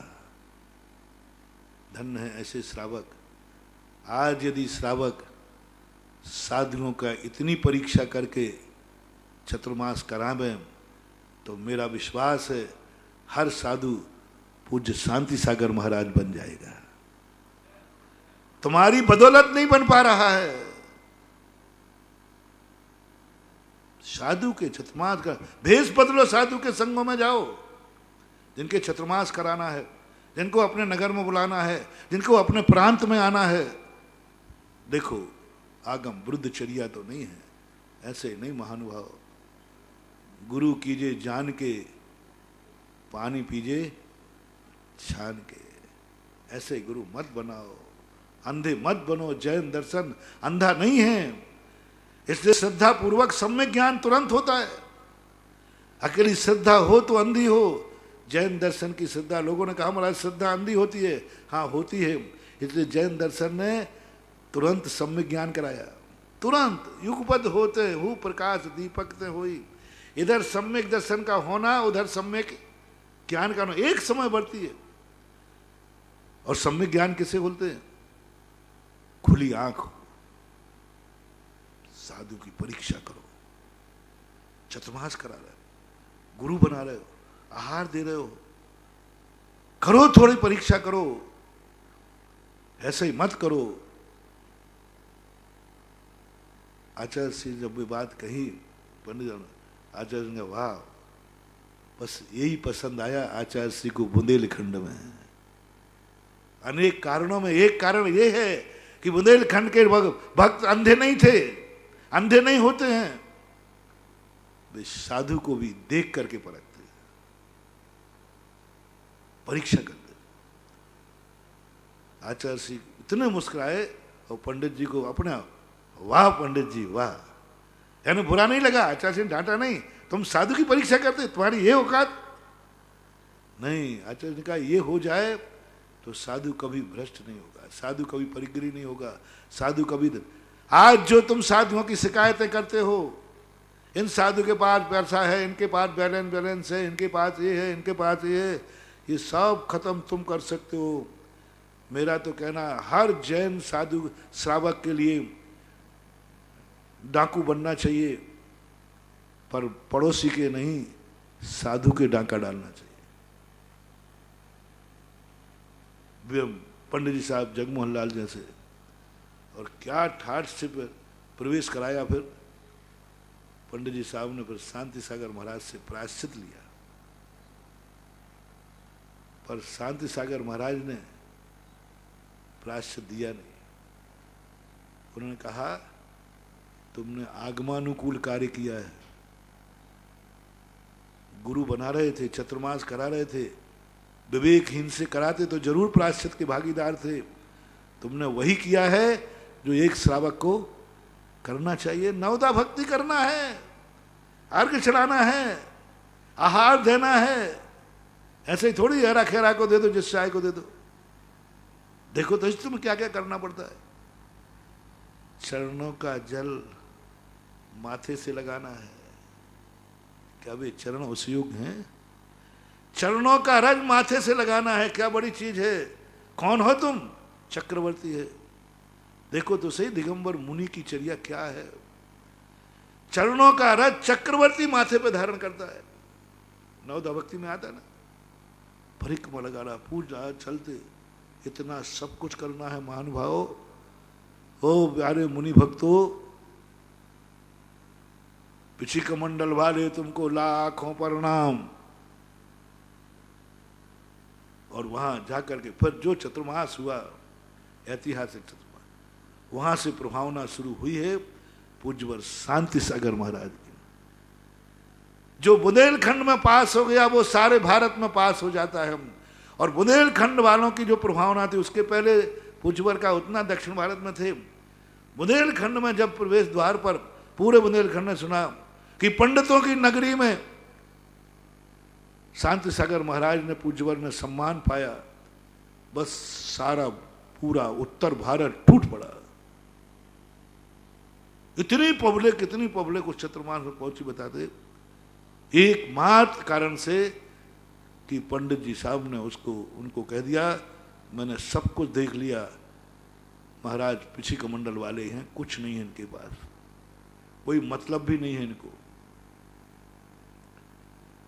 धन्य है ऐसे श्रावक। आज यदि श्रावक साधुओं का इतनी परीक्षा करके चतुर्मास करावें तो मेरा विश्वास है हर साधु पूज्य शांति सागर महाराज बन जाएगा। तुम्हारी बदौलत नहीं बन पा रहा है। साधु के चतुर्मास का भेष बदलो, साधु के संगों में जाओ, जिनके चतुर्मास कराना है, जिनको अपने नगर में बुलाना है, जिनको अपने प्रांत में आना है। देखो आगम वृद्धचर्या तो नहीं है, ऐसे नहीं महानुभाव। गुरु कीजिए जान के, पानी पीजिए छान के। ऐसे गुरु मत बनाओ, अंधे मत बनो। जैन दर्शन अंधा नहीं है, इसलिए श्रद्धा पूर्वक सम्यक ज्ञान तुरंत होता है। अकेली श्रद्धा हो तो अंधी हो। जैन दर्शन की श्रद्धा, लोगों ने कहा हमारा श्रद्धा अंधी होती है, हाँ होती है। इसलिए जैन दर्शन ने तुरंत सम्यक ज्ञान कराया, तुरंत। युगपद होते हु प्रकाश दीपक ते होई। इधर सम्यक दर्शन का होना, उधर सम्यक ज्ञान का होना, एक समय बढ़ती है। और सम्यक ज्ञान किसे बोलते हैं? खुली आंख हो, साधु की परीक्षा करो, चतुर्मास करा रहे हो, गुरु बना रहे हो, आहार दे रहे हो, करो थोड़ी परीक्षा करो, ऐसे ही मत करो। आचार्य से जब भी बात कही पंडित आचार्य ने, वाह, बस यही पसंद आया आचार्य श्री को बुंदेलखंड में। अनेक कारणों में एक कारण ये है कि बुंदेलखंड के भक्त अंधे नहीं थे, अंधे नहीं होते हैं, वे साधु को भी देख करके परखते, परीक्षा करते। आचार्य श्री इतने मुस्कुराए और पंडित जी को अपना, वाह पंडित जी वाह, यानी बुरा नहीं लगा। आचार्य जी ने डांटा नहीं, तुम साधु की परीक्षा करते, तुम्हारी ये औकात नहीं। आचार्य ने कहा ये हो जाए तो साधु कभी भ्रष्ट नहीं होगा, साधु कभी परिग्रही नहीं होगा, साधु कभी। आज जो तुम साधुओं की शिकायतें करते हो, इन साधु के पास पैसा है, इनके पास बैलेंस है, इनके पास ये है, इनके पास ये है, ये सब खत्म तुम कर सकते हो। मेरा तो कहना, हर जैन साधु श्रावक के लिए डाकू बनना चाहिए, पर पड़ोसी के नहीं, साधु के डाका डालना चाहिए। पंडित जी साहब जगमोहन लाल जैसे, और क्या ठाठ से प्रवेश कराया। फिर पंडित जी साहब ने फिर शांति सागर महाराज से प्रायश्चित लिया, पर शांति सागर महाराज ने प्रायश्चित दिया नहीं। उन्होंने कहा तुमने आगमानुकूल कार्य किया है, गुरु बना रहे थे, चतुर्मास करा रहे थे, विवेकहीन से कराते तो जरूर प्रायश्चित के भागीदार थे। तुमने वही किया है जो एक श्रावक को करना चाहिए। नवदा भक्ति करना है, अर्घ चढ़ाना है, आहार देना है। ऐसे ही थोड़ी हेरा खेरा को दे दो, जिस चाय को दे दो। देखो तो इसमें क्या क्या करना पड़ता है। चरणों का जल माथे से लगाना है। क्या वे चरण उस युग हैं? चरणों का रज माथे से लगाना है, क्या बड़ी चीज है। कौन हो तुम? चक्रवर्ती है। देखो तो सही दिगंबर मुनि की चर्या क्या है। चरणों का रज चक्रवर्ती माथे पे धारण करता है। नवदा भक्ति में आता है ना, परिक्रमा लगाना, पूजा, चलते, इतना सब कुछ करना है महानुभाव। ओ प्यारे मुनि भक्तों, पिछी कमंडल वाले तुमको लाखों प्रणाम। और वहां जाकर के फिर जो चतुर्मास हुआ, ऐतिहासिक चतुर्मास, वहां से प्रभावना शुरू हुई है पूज्यवर शांति सागर महाराज की। जो बुंदेलखंड में पास हो गया वो सारे भारत में पास हो जाता है। और बुंदेलखंड वालों की जो प्रभावना थी, उसके पहले पूज्यवर का उतना दक्षिण भारत में थे। बुंदेलखंड में जब प्रवेश द्वार पर पूरे बुंदेलखंड ने सुना कि पंडितों की नगरी में शांति सागर महाराज ने, पूज्यवर ने सम्मान पाया, बस सारा पूरा उत्तर भारत टूट पड़ा। इतनी पब्लिक उस चतुर्मास में पहुंची, बताते एकमात्र कारण से कि पंडित जी साहब ने उनको कह दिया, मैंने सब कुछ देख लिया, महाराज पिछी कमंडल वाले हैं, कुछ नहीं है इनके पास, कोई मतलब भी नहीं है इनको।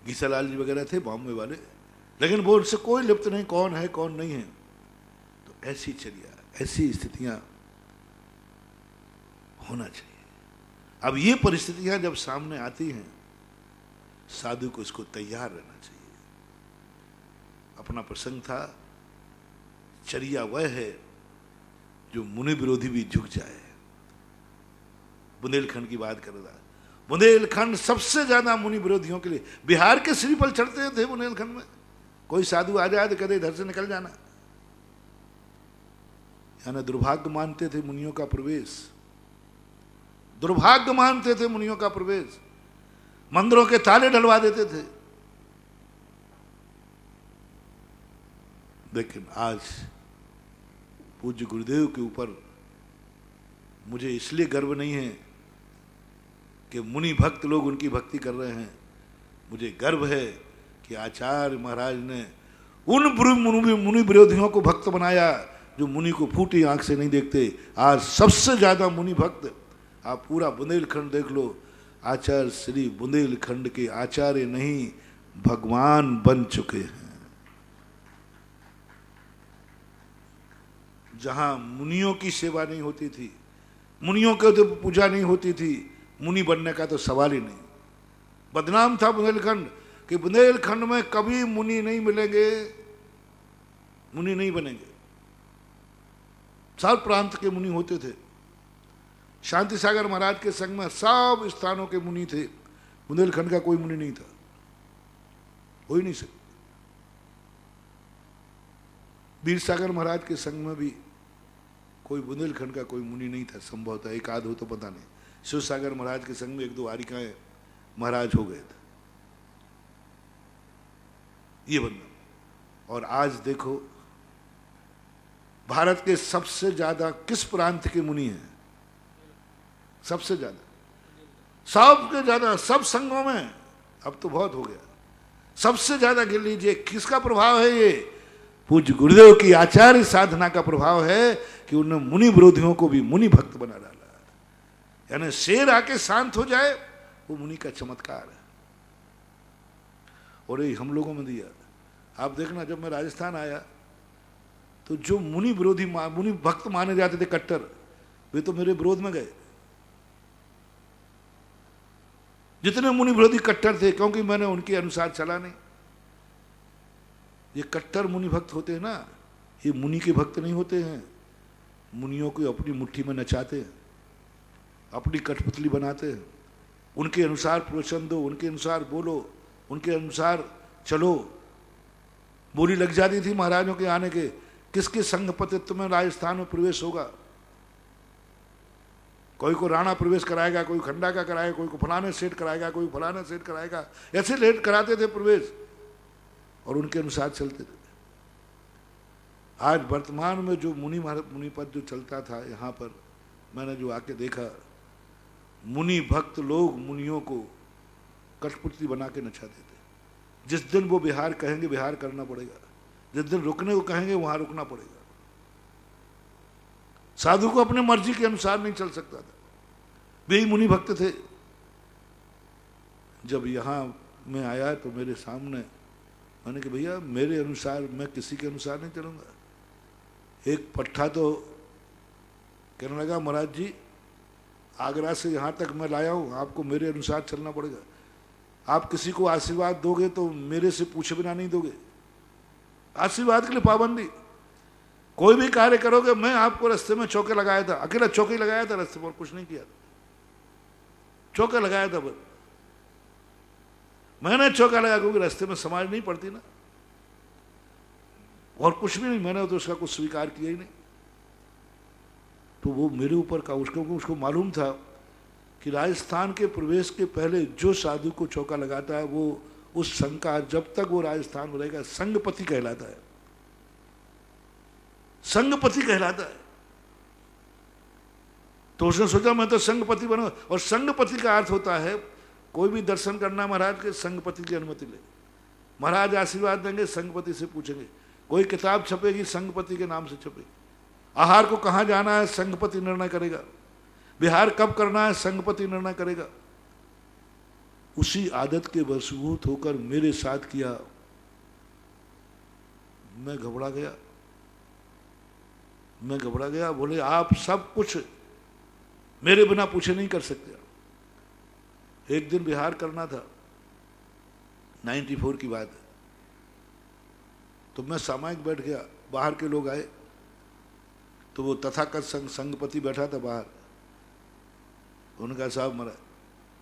गीसालाल जी वगैरह थे बॉम्बे वाले, लेकिन वो उनसे कोई लिप्त नहीं, कौन है कौन नहीं है। तो ऐसी चर्या, ऐसी स्थितियां होना चाहिए। अब ये परिस्थितियां जब सामने आती हैं, साधु को इसको तैयार रहना चाहिए। अपना प्रसंग था, चर्या वह है जो मुनि विरोधी भी झुक जाए। बुंदेलखंड की बात कर रहा, बुंदेलखंड सबसे ज्यादा मुनि विरोधियों के लिए। बिहार के श्रीफल चढ़ते थे बुंदेलखंड में, कोई साधु आ जाए तो कहते इधर से निकल जाना, यानी दुर्भाग्य मानते थे मुनियों का प्रवेश, दुर्भाग्य मानते थे मुनियों का प्रवेश, मंदिरों के ताले डलवा देते थे। लेकिन आज पूज्य गुरुदेव के ऊपर मुझे इसलिए गर्व नहीं है कि मुनि भक्त लोग उनकी भक्ति कर रहे हैं, मुझे गर्व है कि आचार्य महाराज ने उन मुनि विरोधियों को भक्त बनाया जो मुनि को फूटी आंख से नहीं देखते। आज सबसे ज्यादा मुनि भक्त, आप पूरा बुंदेलखंड देख लो, आचार्य श्री बुंदेलखंड के आचार्य नहीं भगवान बन चुके हैं। जहां मुनियों की सेवा नहीं होती थी, मुनियों की तो पूजा नहीं होती थी, मुनि बनने का तो सवाल ही नहीं। बदनाम था बुंदेलखंड कि बुंदेलखंड में कभी मुनि नहीं मिलेंगे, मुनि नहीं बनेंगे। सब प्रांत के मुनि होते थे। शांति सागर महाराज के संग में सब स्थानों के मुनि थे, बुंदेलखंड का कोई मुनि नहीं था, हो ही नहीं सकता। वीर सागर महाराज के संग में भी कोई बुंदेलखंड का कोई मुनि नहीं था, संभवतः एक आध हो तो पता नहीं। शिव सागर महाराज के संग में एक दो आरिकाएं महाराज हो गए थे, ये बनना। और आज देखो भारत के सबसे ज्यादा किस प्रांत के मुनि हैं? सबसे ज्यादा, सबके ज्यादा, सब संघों में, अब तो बहुत हो गया, सबसे ज्यादा गिन लीजिए। किसका प्रभाव है ये? पूज्य गुरुदेव की आचार्य साधना का प्रभाव है कि उन्होंने मुनि विरोधियों को भी मुनि भक्त बना डाला। यानी शेर आके शांत हो जाए, वो मुनि का चमत्कार है। और ये हम लोगों में दिया। आप देखना, जब मैं राजस्थान आया तो जो मुनि विरोधी मुनि भक्त माने जाते थे कट्टर, वे तो मेरे विरोध में गए। जितने मुनि विरोधी कट्टर थे, क्योंकि मैंने उनके अनुसार चला नहीं। ये कट्टर मुनि भक्त होते हैं ना, ये मुनि के भक्त नहीं होते हैं। मुनियों को अपनी मुट्ठी में नचाते हैं, अपनी कठपुतली बनाते हैं, उनके अनुसार प्रवचन दो, उनके अनुसार बोलो, उनके अनुसार चलो। बोली लग जाती थी महाराजों के आने के, किसके संगपतित्व में राजस्थान में प्रवेश होगा। कोई को राणा प्रवेश कराएगा, कोई खंडा का कराएगा, कोई को फलाने सेठ कराएगा, कोई फलाने सेठ कराएगा, ऐसे लेट कराते थे प्रवेश और उनके अनुसार चलते थे। आज वर्तमान में जो मुनि पद जो चलता था यहाँ पर, मैंने जो आके देखा, मुनि भक्त लोग मुनियों को कठपुतली बना के नचाते थे। जिस दिन वो बिहार कहेंगे बिहार करना पड़ेगा, जिस दिन रुकने को कहेंगे वहां रुकना पड़ेगा। साधु को अपने मर्जी के अनुसार नहीं चल सकता था, वे ही मुनि भक्त थे। जब यहाँ मैं आया तो मेरे सामने, मैंने कहा भैया मेरे अनुसार, मैं किसी के अनुसार नहीं चलूंगा। एक पट्टा तो कहने लगा, महाराज जी आगरा से यहाँ तक मैं लाया हूँ, आपको मेरे अनुसार चलना पड़ेगा। आप किसी को आशीर्वाद दोगे तो मेरे से पूछे बिना नहीं दोगे, आशीर्वाद के लिए पाबंदी। कोई भी कार्य करोगे, मैं आपको रास्ते में चौके लगाया था, अकेला चौके लगाया था रास्ते पर, कुछ नहीं किया था, चौका लगाया था बस। मैंने चौका लगाया क्योंकि रास्ते में समाज नहीं पड़ती ना, और कुछ भी नहीं, मैंने तो उसका कुछ स्वीकार किया ही नहीं। तो वो मेरे ऊपर का, उसको मालूम था कि राजस्थान के प्रवेश के पहले जो साधु को चौका लगाता है वो उस संघ का, जब तक वो राजस्थान में रहेगा, संघपति कहलाता है, संघपति कहलाता है। तो उसने सोचा मैं तो संघपति बनूं, और संघपति का अर्थ होता है कोई भी दर्शन करना महाराज के, संघपति की अनुमति ले, महाराज आशीर्वाद देंगे, संघपति से पूछेंगे। कोई किताब छपेगी संघपति के नाम से छपेगी। आहार को कहाँ जाना है संघपति निर्णय करेगा, बिहार कब करना है संघपति निर्णय करेगा। उसी आदत के वशभूत होकर मेरे साथ किया। मैं घबरा गया, बोले आप सब कुछ मेरे बिना पूछे नहीं कर सकते। एक दिन बिहार करना था, 94 की बात है, तो मैं सामायिक बैठ गया, बाहर के लोग आए, तो वो तथाकथ संघपति बैठा था बाहर। उनका साहब महाराज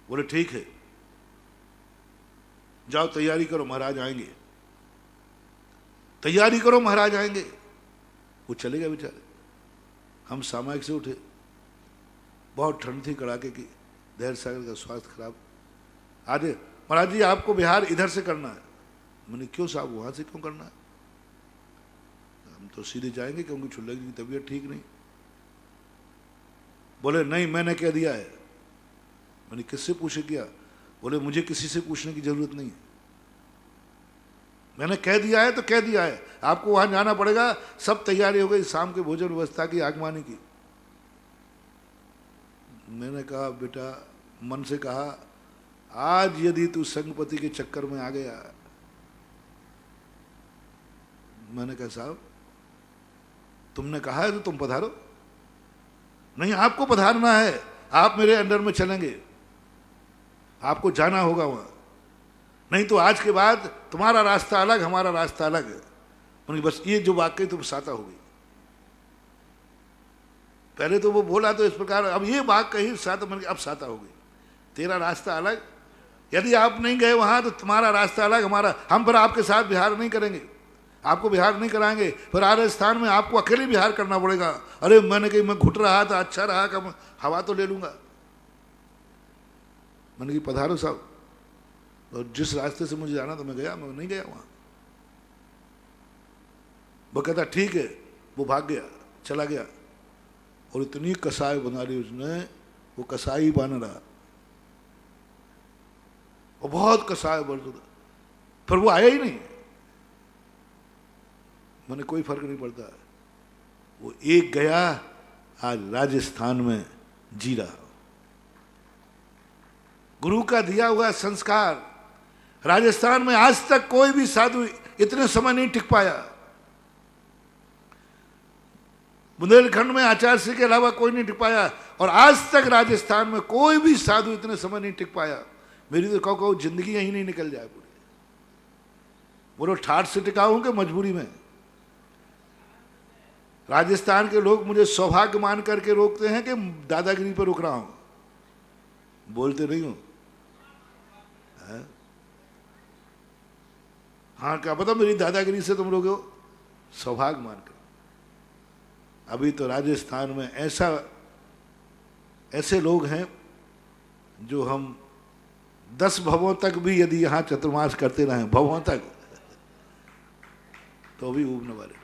बोले ठीक है जाओ तैयारी करो महाराज आएंगे, तैयारी करो महाराज आएंगे। वो चले गए बेचारे। हम सामायिक से उठे, बहुत ठंड थी कड़ाके की, दहर सागर का स्वास्थ्य खराब। आज महाराज जी आपको बिहार इधर से करना है। मैंने क्यों साहब वहाँ से क्यों करना है? हम तो सीधे जाएंगे क्योंकि छुल्लक जी की तबीयत ठीक नहीं। बोले नहीं मैंने कह दिया है। मैंने किससे पूछे किया? बोले मुझे किसी से पूछने की जरूरत नहीं है, मैंने कह दिया है तो कह दिया है, आपको वहां जाना पड़ेगा। सब तैयारी हो गई शाम के भोजन व्यवस्था की, आगमानी की। मैंने कहा बेटा, मन से कहा आज यदि तू संगपति के चक्कर में आ गया। मैंने कहा साहब तुमने कहा है तो तुम पधारो। नहीं आपको पधारना है, आप मेरे अंडर में चलेंगे, आपको जाना होगा वहां, नहीं तो आज के बाद तुम्हारा रास्ता अलग हमारा रास्ता अलग है। उन्हें बस ये जो बात कही तो साता हो गई। पहले तो वो बोला तो इस प्रकार, अब ये बात कही साता, मैंने अब साता हो गई। तेरा रास्ता अलग, यदि आप नहीं गए वहां तो तुम्हारा रास्ता अलग हमारा, हम फिर आपके साथ बिहार नहीं करेंगे, आपको बिहार नहीं कराएंगे, फिर राजस्थान में आपको अकेले बिहार करना पड़ेगा। अरे मैंने कही मैं घुट रहा था, अच्छा रहा, कम हवा तो ले लूंगा। मैंने कही पधारो साहब, और जिस रास्ते से मुझे जाना था मैं गया, मैं नहीं गया वहां। वो कहता ठीक है, वो भाग गया, चला गया, और इतनी कसाई बना ली उसने, वो कसाई बन रहा, वो बहुत कसाई बन रहा, फिर वो आया ही नहीं। मैंने कोई फर्क नहीं पड़ता, वो एक गया, आज राजस्थान में जी रहा। गुरु का दिया हुआ संस्कार, राजस्थान में आज तक कोई भी साधु इतने समय नहीं टिक पाया। बुंदेलखंड में आचार्य सिंह के अलावा कोई नहीं टिक पाया, और आज तक राजस्थान में कोई भी साधु इतने समय नहीं टिक पाया। मेरी तो कहो जिंदगी यहीं नहीं निकल जाए पूरी। बोलो ठाठ से टिका हूं कि मजबूरी में? राजस्थान के लोग मुझे सौभाग्य मान करके रोकते हैं कि दादागिरी पर रुक रहा हूं। बोलते नहीं हूं, हाँ क्या पता मेरी दादागिरी से तुम लोग सौभाग्य मानकर। अभी तो राजस्थान में ऐसे लोग हैं जो हम 10 भवों तक भी यदि यहाँ चतुर्मास करते रहे, भवों तक, तो भी ऊबने वाले।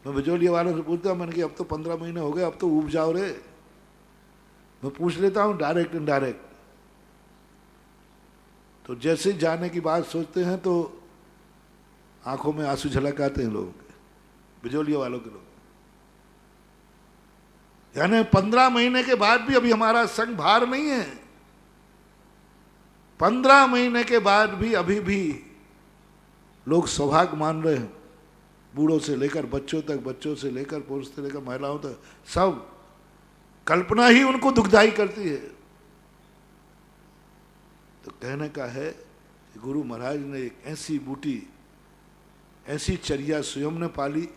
मैं बिजोलिया वालों से पूछता हूँ, मैंने कि अब तो 15 महीने हो गए, अब तो ऊब जाओ रे। मैं पूछ लेता हूँ डायरेक्ट इनडायरेक्ट, तो जैसे जाने की बात सोचते हैं तो आंखों में आंसू झलक आते हैं लोगों के, बिजोलिया वालों के लोग। यानी 15 महीने के बाद भी अभी हमारा संग भार नहीं है। 15 महीने के बाद भी अभी भी लोग सौभाग्य मान रहे हैं, बूढ़ों से लेकर बच्चों तक, बच्चों से लेकर पुरुष से लेकर महिलाओं तक, सब कल्पना ही उनको दुखदाई करती है। तो कहने का है कि गुरु महाराज ने एक ऐसी बूटी, ऐसी चर्या स्वयं ने पाली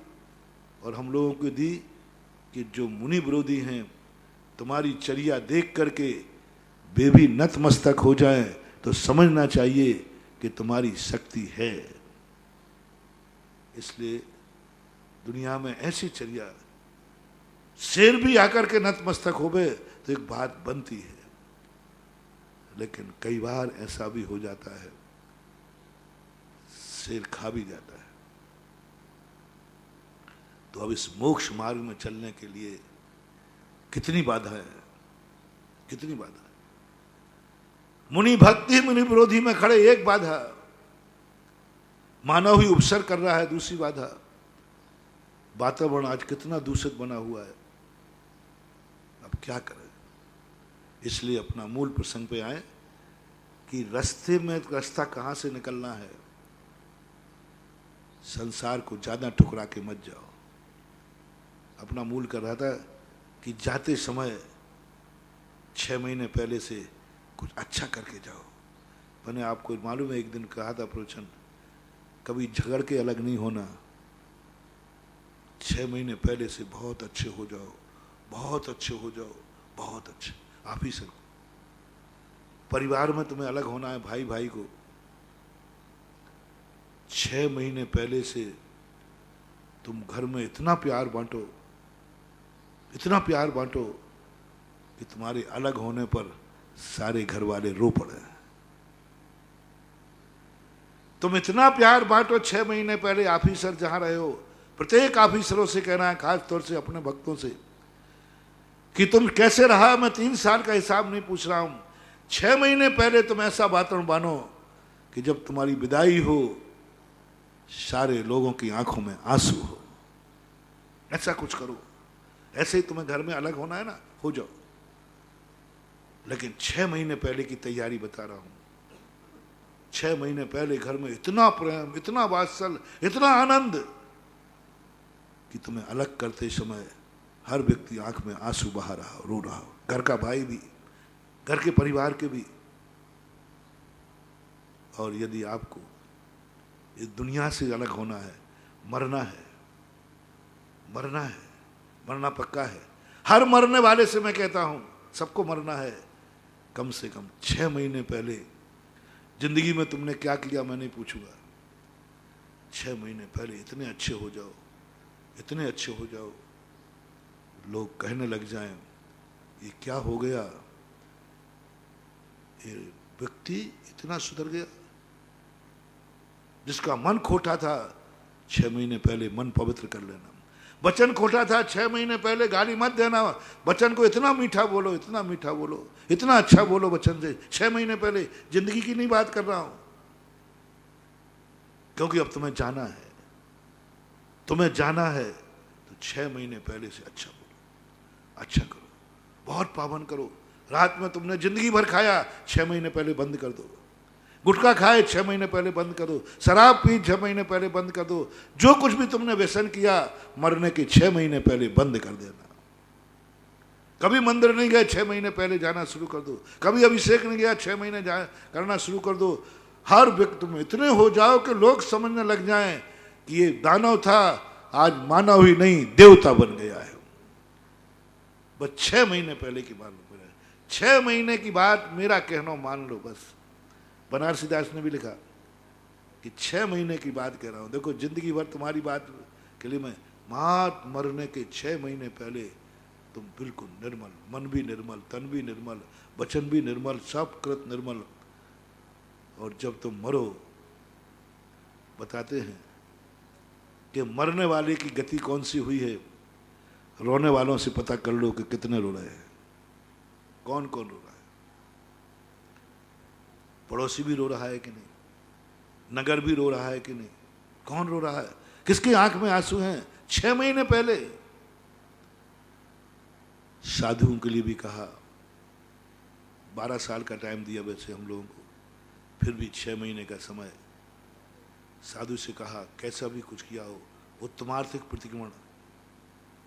और हम लोगों को दी कि जो मुनि विरोधी हैं, तुम्हारी चर्या देख करके वे भी नतमस्तक हो जाएं, तो समझना चाहिए कि तुम्हारी शक्ति है। इसलिए दुनिया में ऐसी चर्या, शेर भी आकर के नतमस्तक होवे तो एक बात बनती है, लेकिन कई बार ऐसा भी हो जाता है, शेर खा भी जाता है। तो अब इस मोक्ष मार्ग में चलने के लिए कितनी बाधा है, कितनी बाधा है। मुनि भक्ति मुनि विरोधी में खड़े एक बाधा, मानव ही उपसर कर रहा है दूसरी बाधा। वातावरण आज कितना दूषित बना हुआ है, अब क्या करें। इसलिए अपना मूल प्रसंग पे आए कि रास्ते में रास्ता कहां से निकलना है। संसार को ज्यादा ठुकरा के मत जाओ। अपना मूल कर रहा था कि जाते समय 6 महीने पहले से कुछ अच्छा करके जाओ। मैंने आपको मालूम है एक दिन कहा था प्रवचन, कभी झगड़ के अलग नहीं होना। 6 महीने पहले से बहुत अच्छे हो जाओ, बहुत अच्छे हो जाओ, बहुत अच्छे। आप ही से परिवार में तुम्हें अलग होना है, भाई भाई को 6 महीने पहले से तुम घर में इतना प्यार बांटो, इतना प्यार बांटो कि तुम्हारे अलग होने पर सारे घर वाले रो पड़े। तुम इतना प्यार बांटो, 6 महीने पहले ऑफिसर जहां रहे हो, प्रत्येक ऑफिसरों से कहना है, खास तौर से अपने भक्तों से, कि तुम कैसे रहा। मैं 3 साल का हिसाब नहीं पूछ रहा हूं, 6 महीने पहले तुम ऐसा वातावरण बानो कि जब तुम्हारी विदाई हो सारे लोगों की आंखों में आंसू हो। ऐसा कुछ करो। ऐसे ही तुम्हें घर में अलग होना है ना, हो जाओ, लेकिन 6 महीने पहले की तैयारी बता रहा हूं। 6 महीने पहले घर में इतना प्रेम, इतना वात्सल्य, इतना आनंद कि तुम्हें अलग करते समय हर व्यक्ति आंख में आंसू बहा रहा हो, रो रहा हो, घर का भाई भी, घर के परिवार के भी। और यदि आपको इस दुनिया से अलग होना है, मरना है, मरना है, मरना पक्का है। हर मरने वाले से मैं कहता हूं, सबको मरना है। कम से कम 6 महीने पहले जिंदगी में तुमने क्या किया मैं नहीं पूछूंगा, 6 महीने पहले इतने अच्छे हो जाओ, इतने अच्छे हो जाओ, लोग कहने लग जाएं ये क्या हो गया, ये व्यक्ति इतना सुधर गया। जिसका मन खोटा था 6 महीने पहले मन पवित्र कर लेना। वचन खोटा था 6 महीने पहले गाली मत देना। वचन को इतना मीठा बोलो, इतना मीठा बोलो, इतना अच्छा बोलो वचन से। 6 महीने पहले, जिंदगी की नहीं बात कर रहा हूं, क्योंकि अब तुम्हें जाना है, तुम्हें जाना है, तो 6 महीने पहले से अच्छा बोलो, अच्छा करो, बहुत पावन करो। रात में तुमने जिंदगी भर खाया, 6 महीने पहले बंद कर दो। गुटखा खाए 6 महीने पहले बंद कर दो। शराब पी 6 महीने पहले बंद कर दो। जो कुछ भी तुमने व्यसन किया, मरने के 6 महीने पहले बंद कर देना। कभी मंदिर नहीं गए, 6 महीने पहले जाना शुरू कर दो। कभी अभिषेक नहीं गया, 6 महीने करना शुरू कर दो। हर व्यक्ति तुम इतने हो जाओ कि लोग समझने लग जाएं कि ये दानव था, आज मानव ही नहीं देवता बन गया है। बस 6 महीने पहले की बात, 6 महीने की बात मेरा कहना मान लो बस। बनारसी दास ने भी लिखा कि 6 महीने की बात कह रहा हूं। देखो जिंदगी भर तुम्हारी बात के लिए मैं, मात मरने के 6 महीने पहले तुम बिल्कुल निर्मल, मन भी निर्मल, तन भी निर्मल, वचन भी निर्मल, सब कृत निर्मल। और जब तुम मरो, बताते हैं कि मरने वाले की गति कौन सी हुई है, रोने वालों से पता कर लो कि कितने रो रहे हैं, कौन कौन रो रहा है। पड़ोसी भी रो रहा है कि नहीं, नगर भी रो रहा है कि नहीं, कौन रो रहा है, किसकी आंख में आंसू हैं। 6 महीने पहले साधुओं के लिए भी कहा, 12 साल का टाइम दिया वैसे हम लोगों को, फिर भी 6 महीने का समय। साधु से कहा कैसा भी कुछ किया हो, उत्तमार्थिक प्रतिक्रमण,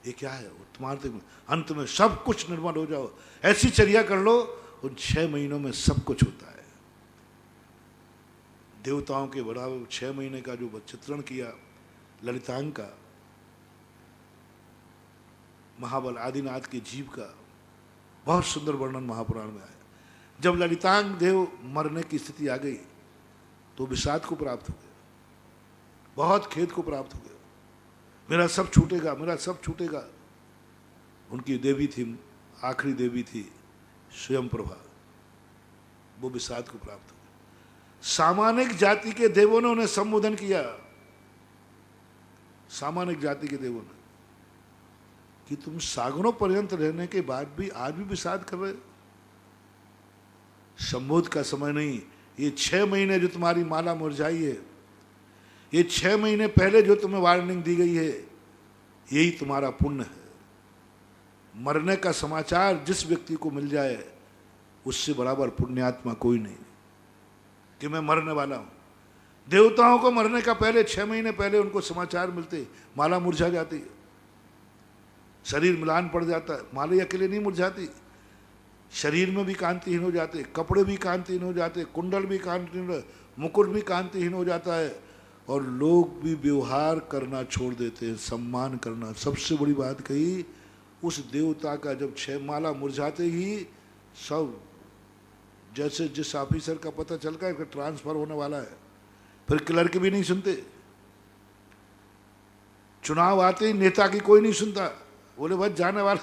ये क्या है उत्तमार्थिक, अंत में सब कुछ निर्मल हो जाओ, ऐसी चर्या कर लो, उन 6 महीनों में सब कुछ होता है। देवताओं के बराबर 6 महीने का जो चित्रण किया ललितांग का, महाबल आदिनाथ के जीव का, बहुत सुंदर वर्णन महापुराण में आया। जब ललितांग देव मरने की स्थिति आ गई तो विषाद को प्राप्त हो गया, बहुत खेद को प्राप्त हो गया, मेरा सब छूटेगा, मेरा सब छूटेगा। उनकी देवी थी, आखिरी देवी थी स्वयं प्रभा, वो विषाद को प्राप्त हो गया। सामानिक जाति के देवों ने उन्हें संबोधन किया, सामानिक जाति के देवों ने, कि तुम सागरों पर्यंत रहने के बाद भी आज भी विषाद कर रहे हो। संबोध का समय नहीं, ये 6 महीने जो तुम्हारी माला मुरझाई है, ये 6 महीने पहले जो तुम्हें वार्निंग दी गई है, यही तुम्हारा पुण्य है। मरने का समाचार जिस व्यक्ति को मिल जाए, उससे बराबर पुण्यात्मा कोई नहीं कि मैं मरने वाला हूं। देवताओं को मरने का पहले 6 महीने पहले उनको समाचार मिलते, माला मुरझा जाती है, शरीर मिलान पड़ जाता है। माला अकेले नहीं मुरझाती, शरीर में भी कांतिहीन हो जाते, कपड़े भी कांतिहीन हो जाते, कुंडल भी कांतिहीन, मुकुट भी कांतिहीन हो जाता है, और लोग भी व्यवहार करना छोड़ देते हैं, सम्मान करना। सबसे बड़ी बात कही, उस देवता का जब 6 माला मुरझाते ही सब, जैसे जिस ऑफिसर का पता चल गया कि ट्रांसफर होने वाला है, फिर क्लर्क भी नहीं सुनते, चुनाव आते ही नेता की कोई नहीं सुनता, बोले बस जाने वाला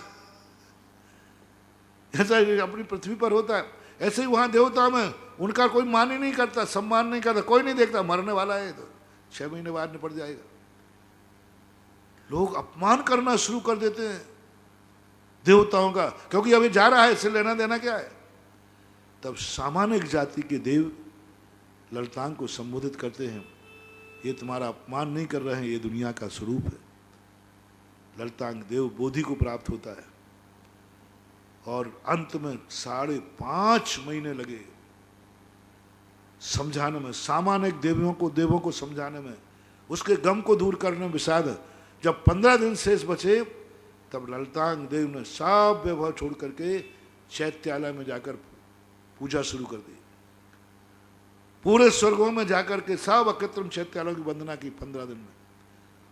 ऐसा अपनी पृथ्वी पर होता है, ऐसे ही वहां देवता में उनका कोई मान ही नहीं करता, सम्मान नहीं करता, कोई नहीं देखता, मरने वाला है तो 6 महीने बाद निपट जाएगा। लोग अपमान करना शुरू कर देते हैं देवताओं का, क्योंकि अभी जा रहा है, इससे लेना देना क्या है। तब सामान्य जाति के देव ललतांग को संबोधित करते हैं, ये तुम्हारा अपमान नहीं कर रहे हैं, ये दुनिया का स्वरूप है। ललतांग देव बोधि को प्राप्त होता है और अंत में 5.5 महीने लगे समझाने में, सामान्य देवों को समझाने में, उसके गम को दूर करने में विषाद। जब 15 दिन शेष बचे तब ललतांग देव ने सब वैभव छोड़ करके चैत्यालय में जाकर पूजा शुरू कर दी। पूरे स्वर्गों में जाकर के सब अकृत्रिम चैत्यालयों की वंदना की 15 दिन में।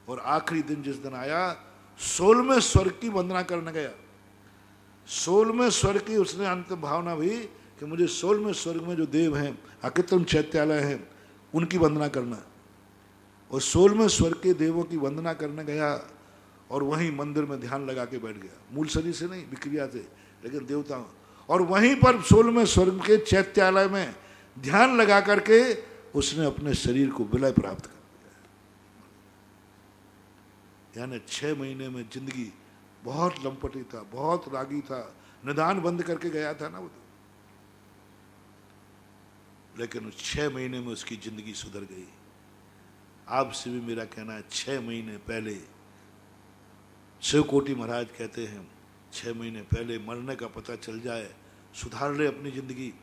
और आखिरी दिन जिस दिन आया, 16वें स्वर्ग की वंदना करने गया। 16वें स्वर्ग की उसने अंत भावना हुई कि मुझे 16वें स्वर्ग में जो देव हैं, अकृत्रिम चैत्यालय हैं, उनकी वंदना करना। और 16वें स्वर्ग के देवों की वंदना करने गया और वहीं मंदिर में ध्यान लगा के बैठ गया, मूल शरीर से नहीं, विक्रिया से, लेकिन देवताओं। और वहीं पर 16वें स्वर्ग के चैत्यालय में ध्यान लगा करके उसने अपने शरीर को विलय प्राप्त कर दिया। यानी 6 महीने में जिंदगी बहुत लंपटी था, बहुत रागी था, निदान बंद करके गया था ना वो तो। लेकिन उस 6 महीने में उसकी जिंदगी सुधर गई। आपसे भी मेरा कहना है, 6 महीने पहले शिवकोटि महाराज कहते हैं, 6 महीने पहले मरने का पता चल जाए, सुधार ले अपनी जिंदगी,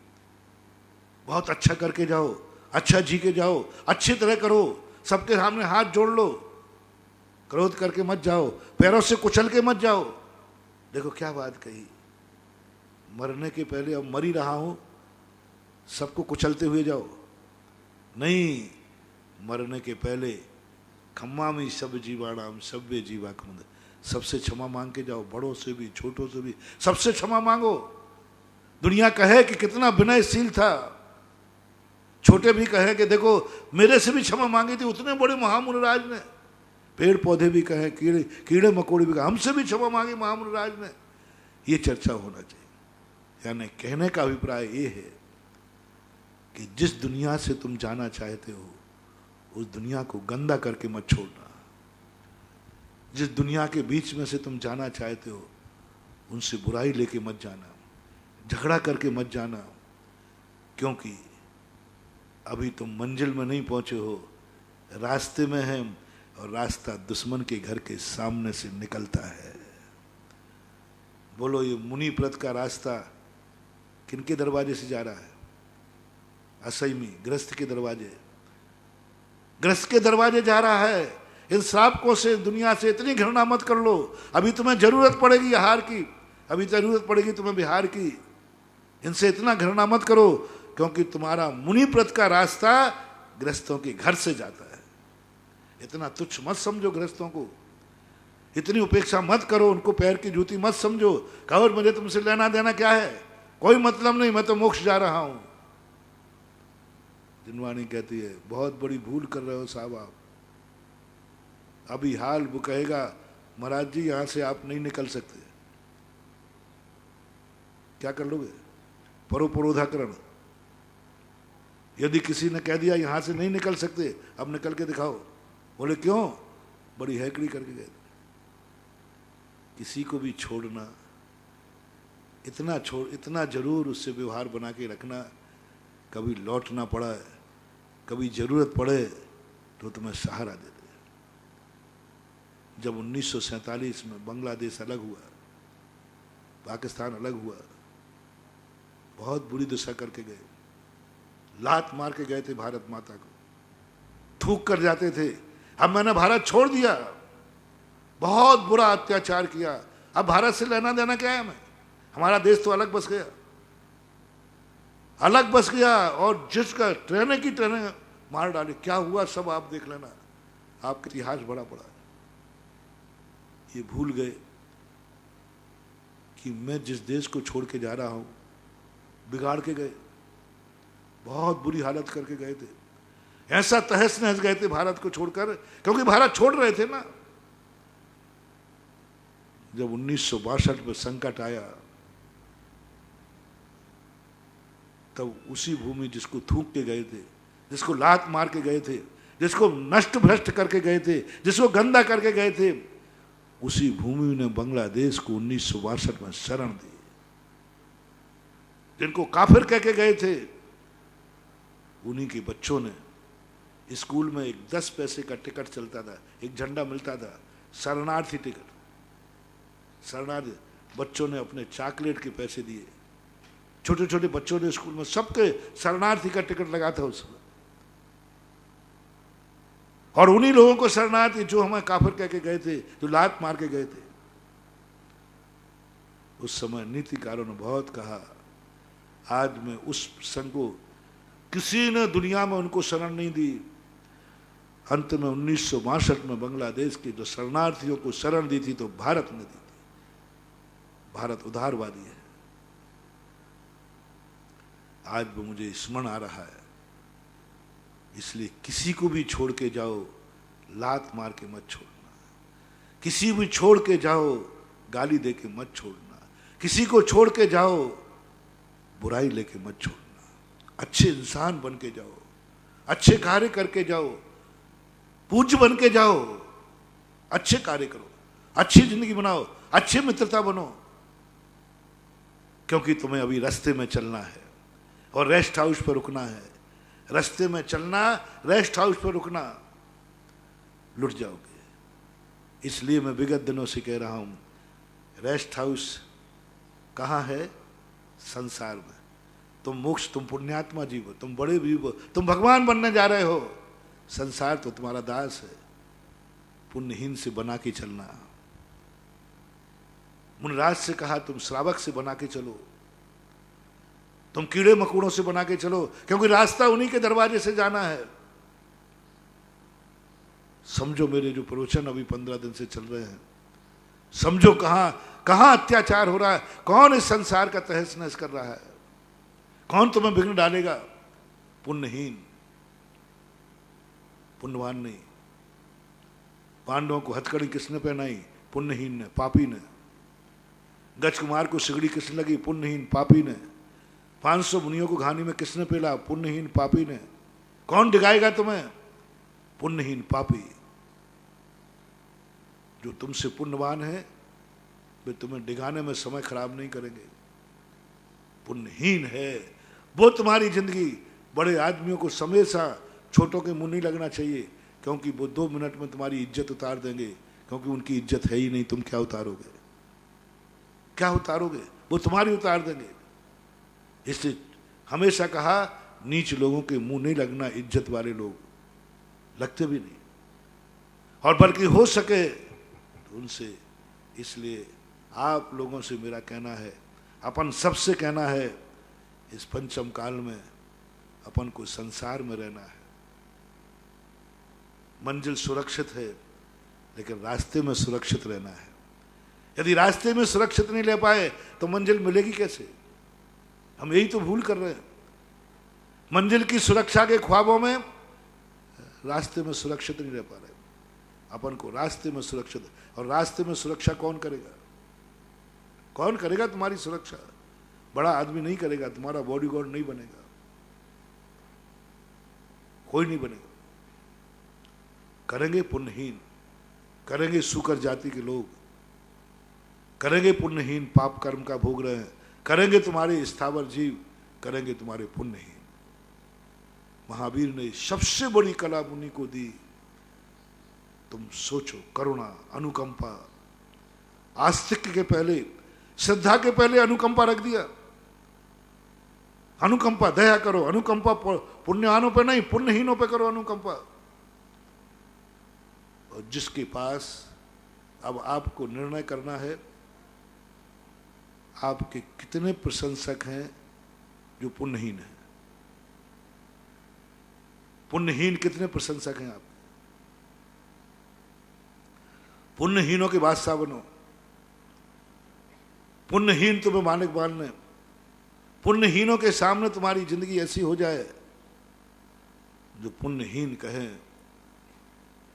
बहुत अच्छा करके जाओ, अच्छा जी के जाओ, अच्छी तरह करो, सबके सामने हाथ जोड़ लो, क्रोध करके मत जाओ, पैरों से कुचल के मत जाओ। देखो क्या बात कही, मरने के पहले अब मर ही रहा हूं, सबको कुचलते हुए जाओ। नहीं, मरने के पहले खम्मामी सब जीवाणाम सभ्य जीवा कुंद, सबसे क्षमा मांग के जाओ, बड़ों से भी, छोटों से भी, सबसे क्षमा मांगो। दुनिया कहे कि कितना विनयशील था, छोटे भी कहे कि देखो मेरे से भी क्षमा मांगी थी उतने बड़े महामुनिराज ने, पेड़ पौधे भी कहे, कीड़े मकोड़े भी कहे, हमसे भी क्षमा मांगी महामुनिराज ने। ये चर्चा होना चाहिए। यानी कहने का अभिप्राय ये है कि जिस दुनिया से तुम जाना चाहते हो उस दुनिया को गंदा करके मत छोड़ना। जिस दुनिया के बीच में से तुम जाना चाहते हो उनसे बुराई लेके मत जाना, झगड़ा करके मत जाना, क्योंकि अभी तुम मंजिल में नहीं पहुंचे हो, रास्ते में है, और रास्ता दुश्मन के घर के सामने से निकलता है। बोलो, ये मुनि प्रत का रास्ता किनके दरवाजे से जा रहा है? असैमी गृहस्थ के दरवाजे, गृहस्थ के दरवाजे जा रहा है। इन श्रापकों से, दुनिया से इतनी घृणा मत कर लो, अभी तुम्हें जरूरत पड़ेगी आहार की, अभी जरूरत पड़ेगी तुम्हें बिहार की। इनसे इतना घृणा मत करो, क्योंकि तुम्हारा मुनिप्रत का रास्ता गृहस्थों के घर से जाता है। इतना तुच्छ मत समझो गृहस्थों को, इतनी उपेक्षा मत करो, उनको पैर की जूती मत समझो। कहो मुझे तुमसे लेना देना क्या है, कोई मतलब नहीं, मैं तो मोक्ष जा रहा हूं। जिनवाणी कहती है बहुत बड़ी भूल कर रहे हो साहब आप। अभी हाल वो कहेगा महाराज जी यहां से आप नहीं निकल सकते, क्या कर लोगे? परोपरोधाकरण। यदि किसी ने कह दिया यहां से नहीं निकल सकते, अब निकल के दिखाओ, बोले क्यों? बड़ी हैकड़ी करके गए। किसी को भी छोड़ना, इतना जरूर उससे व्यवहार बना के रखना, कभी लौटना पड़ा, कभी जरूरत पड़े तो तुम्हें सहारा दे दे। जब 1947 में बांग्लादेश अलग हुआ, पाकिस्तान अलग हुआ, बहुत बुरी दशा करके गए, लात मार के गए थे भारत माता को, थूक कर जाते थे। अब मैंने भारत छोड़ दिया, बहुत बुरा अत्याचार किया, अब भारत से लेना देना क्या है? हमें, हमारा देश तो अलग बस गया, अलग बस गया, और जिसका ट्रेनें की ट्रेनें मार डाली। क्या हुआ सब आप देख लेना, आपका इतिहास बड़ा पड़ा। ये भूल गए कि मैं जिस देश को छोड़ के जा रहा हूं, बिगाड़ के गए, बहुत बुरी हालत करके गए थे, ऐसा तहस नहस गए थे भारत को छोड़कर, क्योंकि भारत छोड़ रहे थे ना। जब 1962 में संकट आया, तब उसी भूमि जिसको थूक के गए थे, जिसको लात मार के गए थे, जिसको नष्ट भ्रष्ट करके गए थे, जिसको गंदा करके गए थे, उसी भूमि ने बांग्लादेश को 1962 में शरण दी। जिनको काफिर कह के गए थे, उन्हीं के बच्चों ने, स्कूल में एक 10 पैसे का टिकट चलता था, एक झंडा मिलता था, शरणार्थी टिकट। शरणार्थी बच्चों ने अपने चॉकलेट के पैसे दिए, छोटे छोटे बच्चों ने स्कूल में, सबके शरणार्थी का टिकट लगा था उसमें। और उन्हीं लोगों को शरणार्थी जो हमें काफिर कह के गए थे, जो लात मार के गए थे। उस समय नीतिकारों ने बहुत कहा, आज में उस संघ को किसी ने दुनिया में उनको शरण नहीं दी। अंत में 1962 में बांग्लादेश के जो शरणार्थियों को शरण दी थी तो भारत ने दी थी। भारत उदारवादी है। आज भी मुझे स्मरण आ रहा है। इसलिए किसी को भी छोड़ के जाओ, लात मार के मत छोड़ना। किसी भी छोड़ के जाओ, गाली दे के मत छोड़ना। किसी को छोड़ के जाओ, बुराई लेके मत छोड़ना। अच्छे इंसान बन के जाओ, अच्छे कार्य करके जाओ, पूज्य बन के जाओ, अच्छे कार्य करो, अच्छी जिंदगी बनाओ, अच्छी मित्रता बनो। क्योंकि तुम्हें अभी रास्ते में चलना है और रेस्ट हाउस पर रुकना है। रास्ते में चलना, रेस्ट हाउस पर रुकना, लुट जाओगे। इसलिए मैं विगत दिनों से कह रहा हूं, रेस्ट हाउस कहाँ है? संसार में। तुम मोक्ष, तुम पुण्यात्मा जीव हो, तुम बड़े जीव हो, तुम भगवान बनने जा रहे हो। संसार तो तुम्हारा दास है। पुण्यहीन से बना के चलना। मुनिराज से कहा, तुम श्रावक से बना के चलो, तुम कीड़े मकोड़ों से बना के चलो, क्योंकि रास्ता उन्हीं के दरवाजे से जाना है। समझो मेरे जो प्रवचन अभी 15 दिन से चल रहे हैं, समझो कहां अत्याचार हो रहा है, कौन इस संसार का तहस नहस कर रहा है, कौन तुम्हें विघ्न डालेगा? पुण्यहीन, पुण्यवान नहीं। पांडवों को हथकड़ी किसने पहनाई? पुण्यहीन ने, पापी ने। गज कुमार को सिगड़ी किसने लगी? पुण्यहीन, पापी ने। 500 मुनियों को घानी में किसने पेला? पुण्यहीन, पापी ने। कौन डिगाएगा तुम्हें? पुण्यहीन, पापी। जो तुमसे पुण्यवान है वे तुम्हें डिगाने में समय खराब नहीं करेंगे। पुण्यहीन है वो तुम्हारी जिंदगी। बड़े आदमियों को हमेशा छोटों के मुंह नहीं लगना चाहिए, क्योंकि वो 2 मिनट में तुम्हारी इज्जत उतार देंगे, क्योंकि उनकी इज्जत है ही नहीं। तुम क्या उतारोगे? क्या उतारोगे? वो तुम्हारी उतार देंगे। इसलिए हमेशा कहा, नीच लोगों के मुंह नहीं लगना। इज्जत वाले लोग लगते भी नहीं, और बल्कि हो सके तो उनसे। इसलिए आप लोगों से मेरा कहना है, अपन सबसे कहना है, इस पंचम काल में अपन को संसार में रहना है। मंजिल सुरक्षित है, लेकिन रास्ते में सुरक्षित रहना है। यदि रास्ते में सुरक्षित नहीं ले पाए तो मंजिल मिलेगी कैसे? हम यही तो भूल कर रहे हैं। मंजिल की सुरक्षा के ख्वाबों में रास्ते में सुरक्षित नहीं रह पा रहे। अपन को रास्ते में सुरक्षित, और रास्ते में सुरक्षा कौन करेगा? कौन करेगा तुम्हारी सुरक्षा? बड़ा आदमी नहीं करेगा, तुम्हारा बॉडीगार्ड नहीं बनेगा, कोई नहीं बनेगा। करेंगे पुण्यहीन, करेंगे सूकर जाति के लोग, करेंगे पुण्यहीन, पाप कर्म का भोग रहे हैं, करेंगे तुम्हारे स्थावर जीव, करेंगे तुम्हारे पुण्यहीन। महावीर ने सबसे बड़ी कला मुनि को दी। तुम सोचो, करुणा, अनुकंपा। आस्तिक्य के पहले, श्रद्धा के पहले अनुकंपा रख दिया। अनुकंपा, दया करो। अनुकंपा पुण्यवानों पे नहीं, पुण्यहीनों पे करो अनुकंपा। और जिसके पास अब आपको निर्णय करना है, आपके कितने प्रशंसक हैं जो पुण्यहीन हैं? पुण्यहीन कितने प्रशंसक हैं आप? पुण्यहीनों के बादशाह बनो। पुण्यहीन तुम्हें मालिक मान लें। पुण्यहीनों के सामने तुम्हारी जिंदगी ऐसी हो जाए जो पुण्यहीन कहें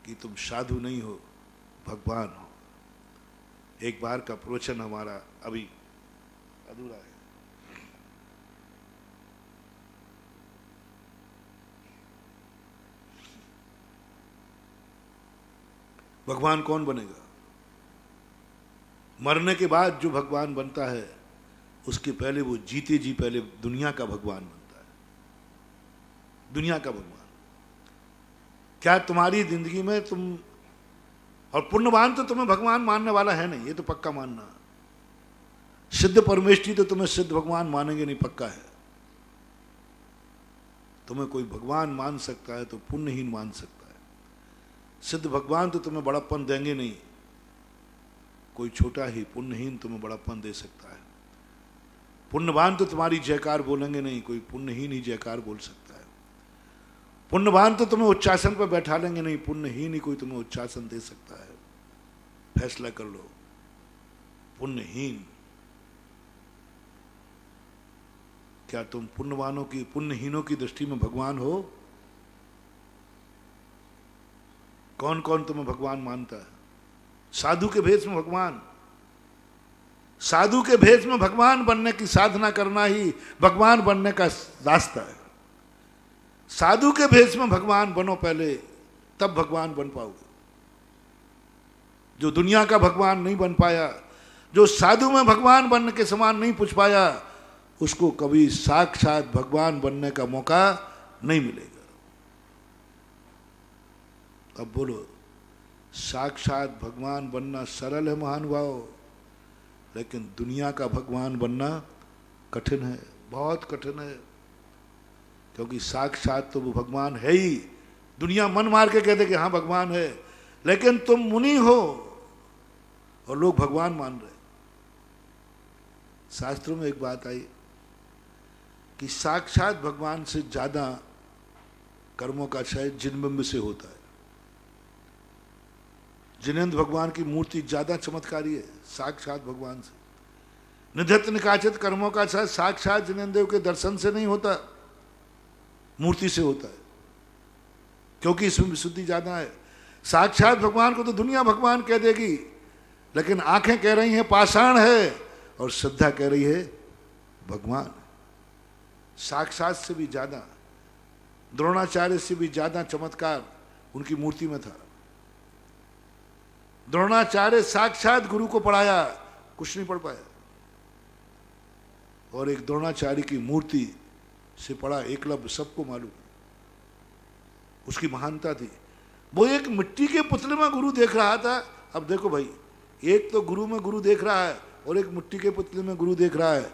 कि तुम साधु नहीं हो, भगवान हो। एक बार का प्रवचन हमारा अभी अधूरा है। भगवान कौन बनेगा? मरने के बाद जो भगवान बनता है, उसके पहले वो जीते जी पहले दुनिया का भगवान बनता है। दुनिया का भगवान। क्या तुम्हारी जिंदगी में तुम, और पुण्यवान तो तुम्हें भगवान मानने वाला है नहीं, ये तो पक्का मानना। सिद्ध परमेष्ठी तो तुम्हें सिद्ध भगवान मानेंगे नहीं, पक्का है। तुम्हें कोई भगवान मान सकता है तो पुण्यहीन मान सकता है। सिद्ध भगवान तो तुम्हें बड़प्पन देंगे नहीं, कोई छोटा ही पुण्यहीन तुम्हें बड़प्पन दे सकता है। पुण्यवान तो तुम्हारी जयकार बोलेंगे नहीं, कोई पुण्यहीन ही जयकार बोल सकता है। पुण्यवान तो तुम्हें उच्चासन पर बैठा लेंगे नहीं, पुण्यहीन ही कोई तुम्हें उच्चासन दे सकता है। फैसला कर लो, पुण्यहीन। क्या तुम पुण्यवानों की, पुण्यहीनों की दृष्टि में भगवान हो? कौन कौन तुम्हें भगवान मानता है? साधु के भेष में भगवान। साधु के भेष में भगवान बनने की साधना करना ही भगवान बनने का रास्ता है। साधु के भेष में भगवान बनो पहले, तब भगवान बन पाओगे। जो दुनिया का भगवान नहीं बन पाया, जो साधु में भगवान बनने के समान नहीं पूछ पाया, उसको कभी साक्षात भगवान बनने का मौका नहीं मिलेगा। अब बोलो, साक्षात भगवान बनना सरल है महानुभाव, लेकिन दुनिया का भगवान बनना कठिन है, बहुत कठिन है। क्योंकि साक्षात तो वो भगवान है ही। दुनिया मन मार के कहते कि हाँ भगवान है, लेकिन तुम मुनि हो और लोग भगवान मान रहे। शास्त्रों में एक बात आई कि साक्षात भगवान से ज्यादा कर्मों का क्षय जिनबिंब से होता है। जिनेन्द्र भगवान की मूर्ति ज्यादा चमत्कारी है साक्षात भगवान से। निधत्त निकाचित कर्मों का क्षय साक्षात जिनेन्द्र के दर्शन से नहीं होता, मूर्ति से होता है, क्योंकि इसमें विशुद्धि ज्यादा है। साक्षात भगवान को तो दुनिया भगवान कह देगी, लेकिन आंखें कह रही हैं पाषाण है और श्रद्धा कह रही है भगवान। साक्षात से भी ज्यादा, द्रोणाचार्य से भी ज्यादा चमत्कार उनकी मूर्ति में था। द्रोणाचार्य साक्षात गुरु को पढ़ाया, कुछ नहीं पढ़ पाया, और एक द्रोणाचार्य की मूर्ति से पढ़ा एकलव्य, सबको मालूम उसकी महानता थी। वो एक मिट्टी के पुतले में गुरु देख रहा था। अब देखो भाई, एक तो गुरु में गुरु देख रहा है और एक मिट्टी के पुतले में गुरु देख रहा है।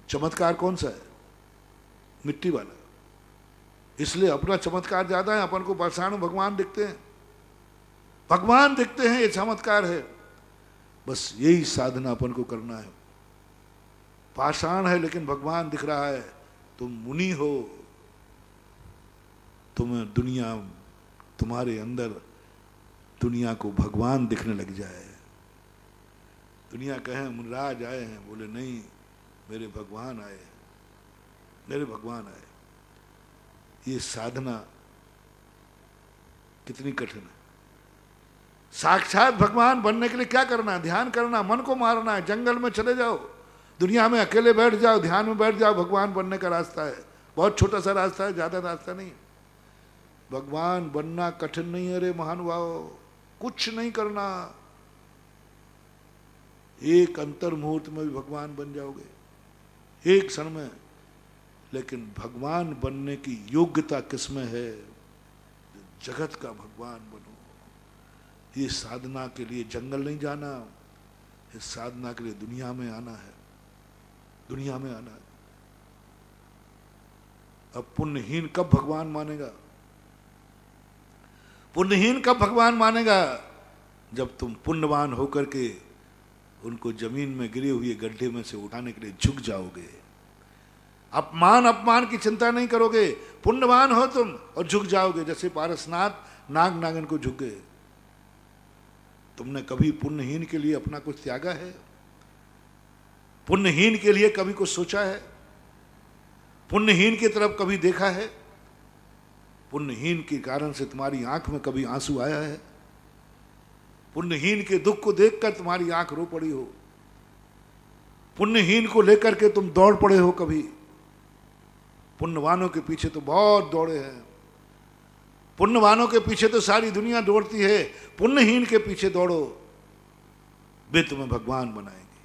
चमत्कार कौन सा है? मिट्टी वाला। इसलिए अपना चमत्कार ज्यादा है, अपन को पाषाण भगवान दिखते हैं, भगवान दिखते हैं, ये चमत्कार है। बस यही साधना अपन को करना है। पाषाण है लेकिन भगवान दिख रहा है, तुम मुनि हो, तुम्हें दुनिया, तुम्हारे अंदर दुनिया को भगवान दिखने लग जाए। दुनिया कहे मुनराज आए हैं, बोले नहीं मेरे भगवान आए, मेरे भगवान आए। ये साधना कितनी कठिन है। साक्षात भगवान बनने के लिए क्या करना है? ध्यान करना, मन को मारना है, जंगल में चले जाओ, दुनिया में अकेले बैठ जाओ, ध्यान में बैठ जाओ। भगवान बनने का रास्ता है, बहुत छोटा सा रास्ता है, ज्यादा रास्ता नहीं। भगवान बनना कठिन नहीं है रे महानुभाव, कुछ नहीं करना, एक अंतर मुहूर्त में भी भगवान बन जाओगे, एक क्षण में। लेकिन भगवान बनने की योग्यता किसमें है? जगत का भगवान बनो। ये साधना के लिए जंगल नहीं जाना, इस साधना के लिए दुनिया में आना है, दुनिया में आना है। अब पुण्यहीन कब भगवान मानेगा? पुण्यहीन कब भगवान मानेगा? जब तुम पुण्यवान होकर के उनको जमीन में गिरे हुए गड्ढे में से उठाने के लिए झुक जाओगे। अपमान अपमान की चिंता नहीं करोगे, पुण्यवान हो तुम और झुक जाओगे। जैसे पारसनाथ नाग नागन को झुक गए। तुमने कभी पुण्यहीन के लिए अपना कुछ त्यागा है? पुण्यहीन के लिए कभी कुछ सोचा है? पुण्यहीन की तरफ कभी देखा है? पुण्यहीन के कारण से तुम्हारी आंख में कभी आंसू आया है? पुण्यहीन के दुख को देखकर तुम्हारी आंख रो पड़ी हो? पुण्यहीन को लेकर के तुम दौड़ पड़े हो कभी? पुण्यवानों के पीछे तो बहुत दौड़े हैं। पुण्यवानों के पीछे तो सारी दुनिया दौड़ती है, पुण्यहीन के पीछे दौड़ो, वे तुम्हें भगवान बनाएंगे।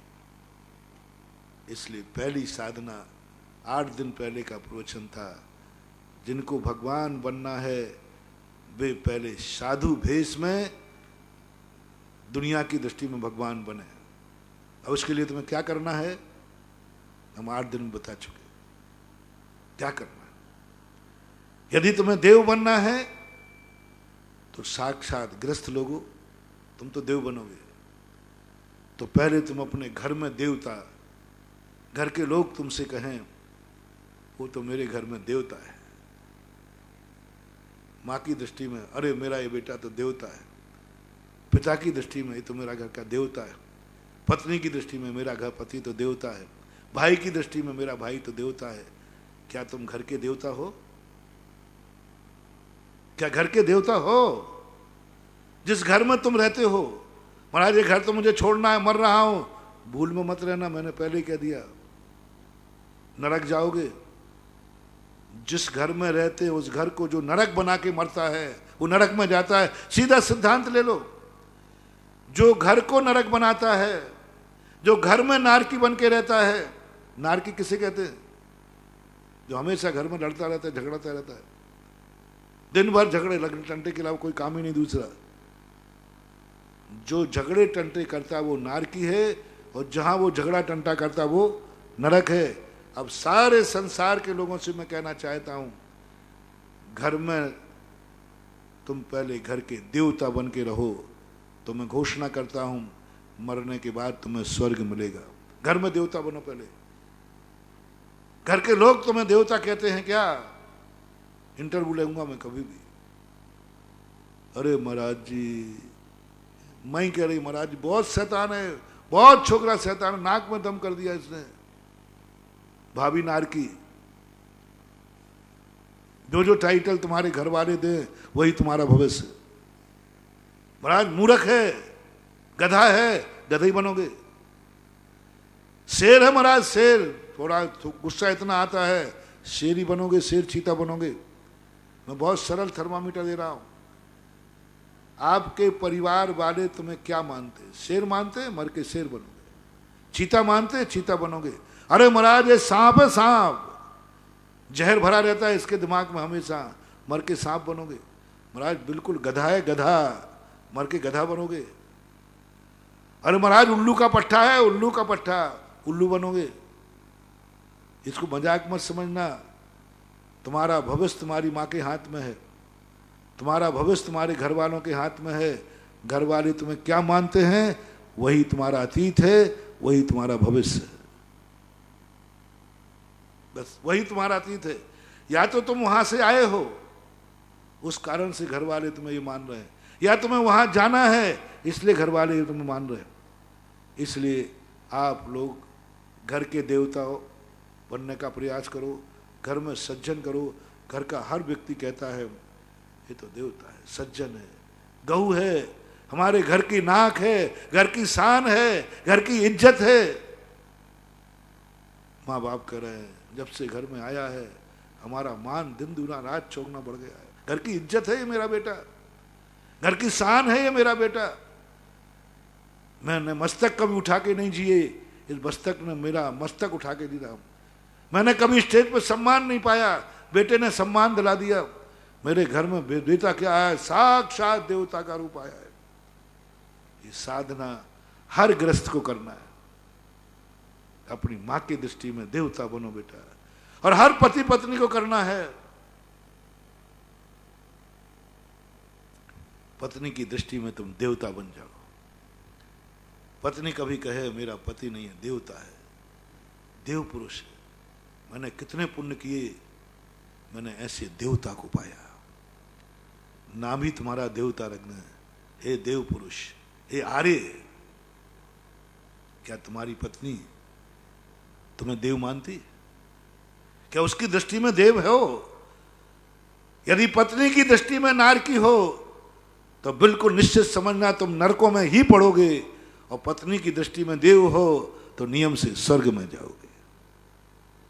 इसलिए पहली साधना 8 दिन पहले का प्रवचन था, जिनको भगवान बनना है वे पहले साधु भेष में दुनिया की दृष्टि में भगवान बने। अब उसके लिए तुम्हें क्या करना है हम 8 दिन में बता चुके। क्या करना है? यदि तुम्हें देव बनना है तो साक्षात गृहस्थ लोगों, तुम तो देव बनोगे, तो पहले तुम अपने घर में देवता, घर के लोग तुमसे कहें वो तो मेरे घर में देवता है। माँ की दृष्टि में अरे मेरा ये बेटा तो देवता है, पिता की दृष्टि में ये तो मेरा घर का देवता है, पत्नी की दृष्टि में मेरा घर पति तो देवता है, भाई की दृष्टि में मेरा भाई तो देवता है। क्या तुम घर के देवता हो? क्या घर के देवता हो? जिस घर में तुम रहते हो, महाराज ये घर तो मुझे छोड़ना है, मर रहा हूं, भूल में मत रहना, मैंने पहले ही कह दिया, नरक जाओगे। जिस घर में रहते उस घर को जो नरक बना के मरता है वो नरक में जाता है। सीधा सिद्धांत ले लो, जो घर को नरक बनाता है, जो घर में नारकी बन के रहता है, नारकी किसे कहते हैं? जो हमेशा घर में लड़ता रहता है, झगड़ता रहता है, दिन भर झगड़े लगने टंटे के अलावा कोई काम ही नहीं दूसरा। जो झगड़े टंटे करता वो नारकी है, और जहां वो झगड़ा टंटा करता वो नरक है। अब सारे संसार के लोगों से मैं कहना चाहता हूं, घर में तुम पहले घर के देवता बन के रहो, तो मैं घोषणा करता हूं मरने के बाद तुम्हें स्वर्ग मिलेगा। घर में देवता बनो पहले। घर के लोग तुम्हें देवता कहते हैं क्या? इंटरव्यू लूंगा मैं कभी भी, अरे महाराज जी, मैं ही कह रही महाराज जी बहुत शैतान है, बहुत छोकरा शैतान, नाक में दम कर दिया इसने, भाभी नारकी। जो टाइटल तुम्हारे घर वाले दे वही तुम्हारा भविष्य। महाराज मूर्ख है, गधा है, गधा ही बनोगे। शेर है महाराज, शेर, थोड़ा गुस्सा इतना आता है, शेर ही बनोगे, शेर चीता बनोगे। मैं बहुत सरल थर्मामीटर दे रहा हूं। आपके परिवार वाले तुम्हें क्या मानते? शेर मानते, मर के शेर बनोगे। चीता मानते, चीता बनोगे। अरे महाराज ये सांप है, सांप जहर भरा रहता है इसके दिमाग में हमेशा, मर के सांप बनोगे। महाराज बिल्कुल गधा है, गधा, मर के गधा बनोगे। अरे महाराज उल्लू का पट्टा है, उल्लू का पट्टा, उल्लू बनोगे। इसको मजाक मत समझना। तुम्हारा भविष्य तुम्हारी माँ के हाथ में है, तुम्हारा भविष्य तुम्हारे घर वालों के हाथ में है। घर वाले तुम्हें क्या मानते हैं वही तुम्हारा अतीत है, वही तुम्हारा भविष्य है, बस वही तुम्हारा अतीत है। या तो तुम वहां से आए हो, उस कारण से घर वाले तुम्हें ये मान रहे हैं, या तुम्हें वहां जाना है इसलिए घर वाले तुम्हें मान रहे हैं। इसलिए आप लोग घर के देवता बनने का प्रयास करो, घर में सज्जन करो। घर का हर व्यक्ति कहता है ये तो देवता है, सज्जन है, गऊ है, हमारे घर की नाक है, घर की शान है, घर की इज्जत है। माँ बाप कह रहे हैं जब से घर में आया है हमारा मान दिन दूना रात चौगुना बढ़ गया है। घर की इज्जत है ये मेरा बेटा, घर की शान है ये मेरा बेटा। मैंने मस्तक कभी उठा के नहीं जिए, इस मस्तक ने मेरा मस्तक उठा के दिया। मैंने कभी स्टेज पर सम्मान नहीं पाया, बेटे ने सम्मान दिला दिया। मेरे घर में बेटा क्या आया? साक्षात देवता का रूप आया है। ये साधना हर गृहस्थ को करना है। अपनी माँ की दृष्टि में देवता बनो बेटा, और हर पति पत्नी को करना है। पत्नी की दृष्टि में तुम देवता बन जाओ। पत्नी कभी कहे मेरा पति नहीं है, देवता है, देव पुरुष है, मैंने कितने पुण्य किए, मैंने ऐसे देवता को पाया। नाम ही तुम्हारा देवता रखना है। हे देव पुरुष, हे आर्य, क्या तुम्हारी पत्नी तुम्हें देव मानती? क्या उसकी दृष्टि में देव हो? यदि पत्नी की दृष्टि में नारकी हो तो बिल्कुल निश्चित समझना तुम नरकों में ही पड़ोगे, और पत्नी की दृष्टि में देव हो तो नियम से स्वर्ग में जाओगे।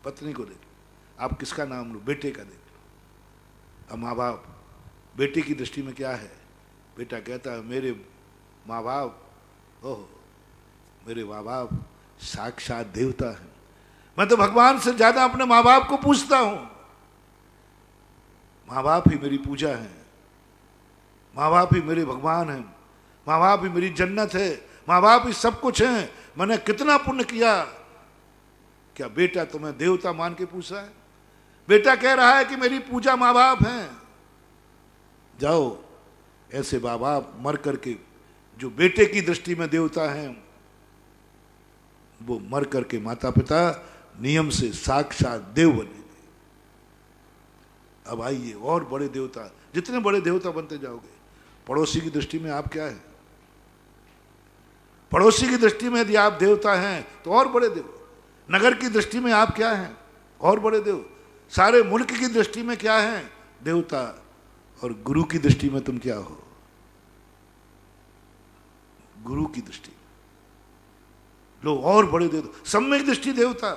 पत्नी को देख लो, आप किसका नाम लो, बेटे का देख लो। अब माँ बाप बेटे की दृष्टि में क्या है? बेटा कहता है मेरे माँ बाप, ओह मेरे माँ बाप साक्षात देवता हैं। मैं तो भगवान से ज्यादा अपने माँ बाप को पूछता हूं। माँ बाप ही मेरी पूजा है, माँ बाप ही मेरे भगवान हैं, माँ बाप ही मेरी जन्नत है, माँ बाप ही सब कुछ है। मैंने कितना पुण्य किया। क्या बेटा तुम्हें देवता मान के पूछा है? बेटा कह रहा है कि मेरी पूजा माँ बाप हैं। जाओ, ऐसे माँ बाप मर करके जो बेटे की दृष्टि में देवता हैं, वो मर करके माता पिता नियम से साक्षात देव बनेंगे। अब आइए और बड़े देवता, जितने बड़े देवता बनते जाओगे। पड़ोसी की दृष्टि में आप क्या है? पड़ोसी की दृष्टि में यदि आप देवता हैं तो और बड़े देव। नगर की दृष्टि में आप क्या हैं? और बड़े देव। सारे मुल्क की दृष्टि में क्या हैं? देवता। और गुरु की दृष्टि में तुम क्या हो? गुरु की दृष्टि लो और बड़े देवता। सम्यक दृष्टि देवता।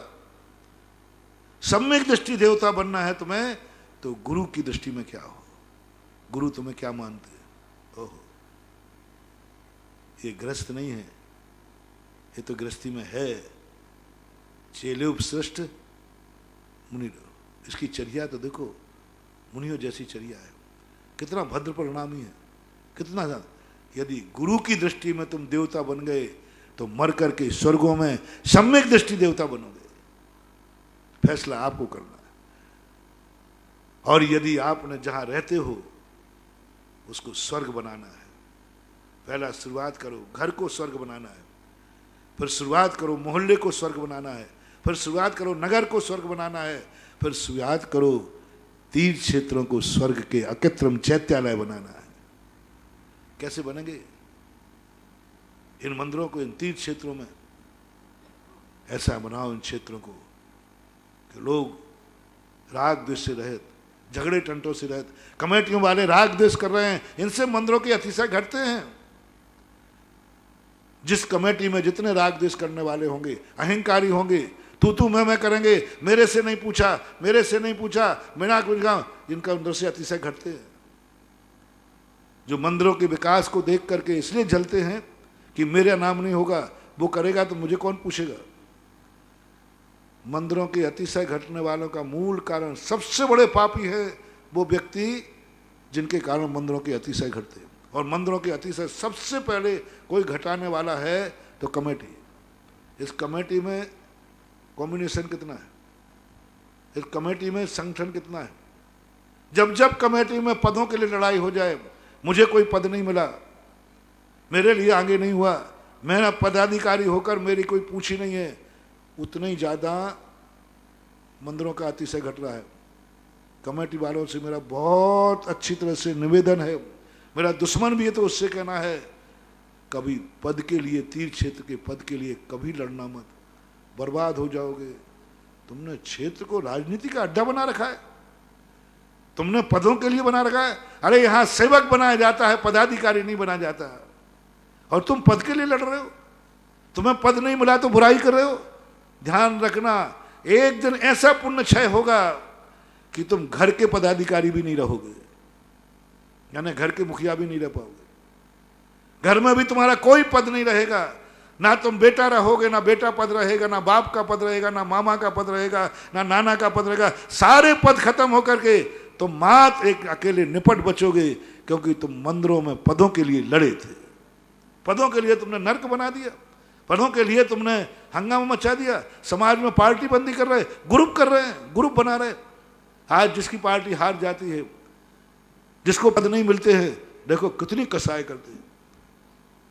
सम्यक दृष्टि देवता बनना है तुम्हें तो गुरु की दृष्टि में क्या हो? गुरु तुम्हें क्या मानते हैं? ओहो, ये गृहस्थ नहीं है, ये तो गृहस्थी में है। चेले उपश्रेष्ठ मुनि। इसकी चर्या तो देखो, मुनियों जैसी चर्या है। कितना भद्र परिणामी है, कितना ज्यादा। यदि गुरु की दृष्टि में तुम देवता बन गए तो मर करके स्वर्गों में सम्यक दृष्टि देवता बनोगे। फैसला आपको करना है। और यदि आपने जहां रहते हो उसको स्वर्ग बनाना है, पहला शुरुआत करो, घर को स्वर्ग बनाना है, फिर शुरुआत करो मोहल्ले को स्वर्ग बनाना है, फिर शुरुआत करो नगर को स्वर्ग बनाना है, फिर शुरुआत करो तीर्थ क्षेत्रों को स्वर्ग के अकृत्रिम चैत्यालय बनाना है। कैसे बनेंगे? इन मंदिरों को, इन तीर्थ क्षेत्रों में ऐसा बनाओ इन क्षेत्रों को कि लोग राग द्वेष से रहित, झगड़े टंटों से रहित। कमेटियों वाले राग द्वेष कर रहे हैं, इनसे मंदिरों के अतिशय घटते हैं। जिस कमेटी में जितने राग द्वेष करने वाले होंगे, अहंकारी होंगे, तू मैं करेंगे, मेरे से नहीं पूछा, मेरे से नहीं पूछा, मेरा कुछ गाँव, इनका अंदर से अतिशय घटते हैं। जो मंदिरों के विकास को देख करके इसलिए जलते हैं कि मेरा नाम नहीं होगा, वो करेगा तो मुझे कौन पूछेगा। मंदिरों के अतिशय घटने वालों का मूल कारण, सबसे बड़े पापी है वो व्यक्ति जिनके कारण मंदिरों के अतिशय घटते हैं। और मंदिरों के अतिशय सबसे पहले कोई घटाने वाला है तो कमेटी। इस कमेटी में कॉम्बिनेशन कितना है, इस कमेटी में संगठन कितना है। जब जब कमेटी में पदों के लिए लड़ाई हो जाए, मुझे कोई पद नहीं मिला, मेरे लिए आगे नहीं हुआ, मेरा पदाधिकारी होकर मेरी कोई पूछी नहीं है, उतने ही ज़्यादा मंदिरों का अतिशय घट रहा है। कमेटी वालों से मेरा बहुत अच्छी तरह से निवेदन है, मेरा दुश्मन भी है तो उससे कहना है, कभी पद के लिए, तीर्थ क्षेत्र के पद के लिए कभी लड़ना मत, बर्बाद हो जाओगे। तुमने क्षेत्र को राजनीति का अड्डा बना रखा है, तुमने पदों के लिए बना रखा है। अरे यहां सेवक बनाया जाता है, पदाधिकारी नहीं बना जाता, और तुम पद के लिए लड़ रहे हो। तुम्हें पद नहीं मिला तो बुराई कर रहे हो। ध्यान रखना, एक दिन ऐसा पुण्य क्षय होगा कि तुम घर के पदाधिकारी भी नहीं रहोगे, यानी घर के मुखिया भी नहीं रह पाओगे। घर में भी तुम्हारा कोई पद नहीं रहेगा, ना तुम बेटा रहोगे, ना बेटा पद रहेगा, ना बाप का पद रहेगा, ना मामा का पद रहेगा, ना नाना का पद रहेगा। सारे पद खत्म होकर के तुम मात्र एक अकेले निपट बचोगे, क्योंकि तुम मंदिरों में पदों के लिए लड़े थे। पदों के लिए तुमने नर्क बना दिया, पदों के लिए तुमने हंगामा मचा दिया। समाज में पार्टी बंदी कर रहे, ग्रुप कर रहे हैं, ग्रुप बना रहे। आज जिसकी पार्टी हार जाती है, जिसको पद नहीं मिलते हैं, देखो कितनी कसाई करते हैं।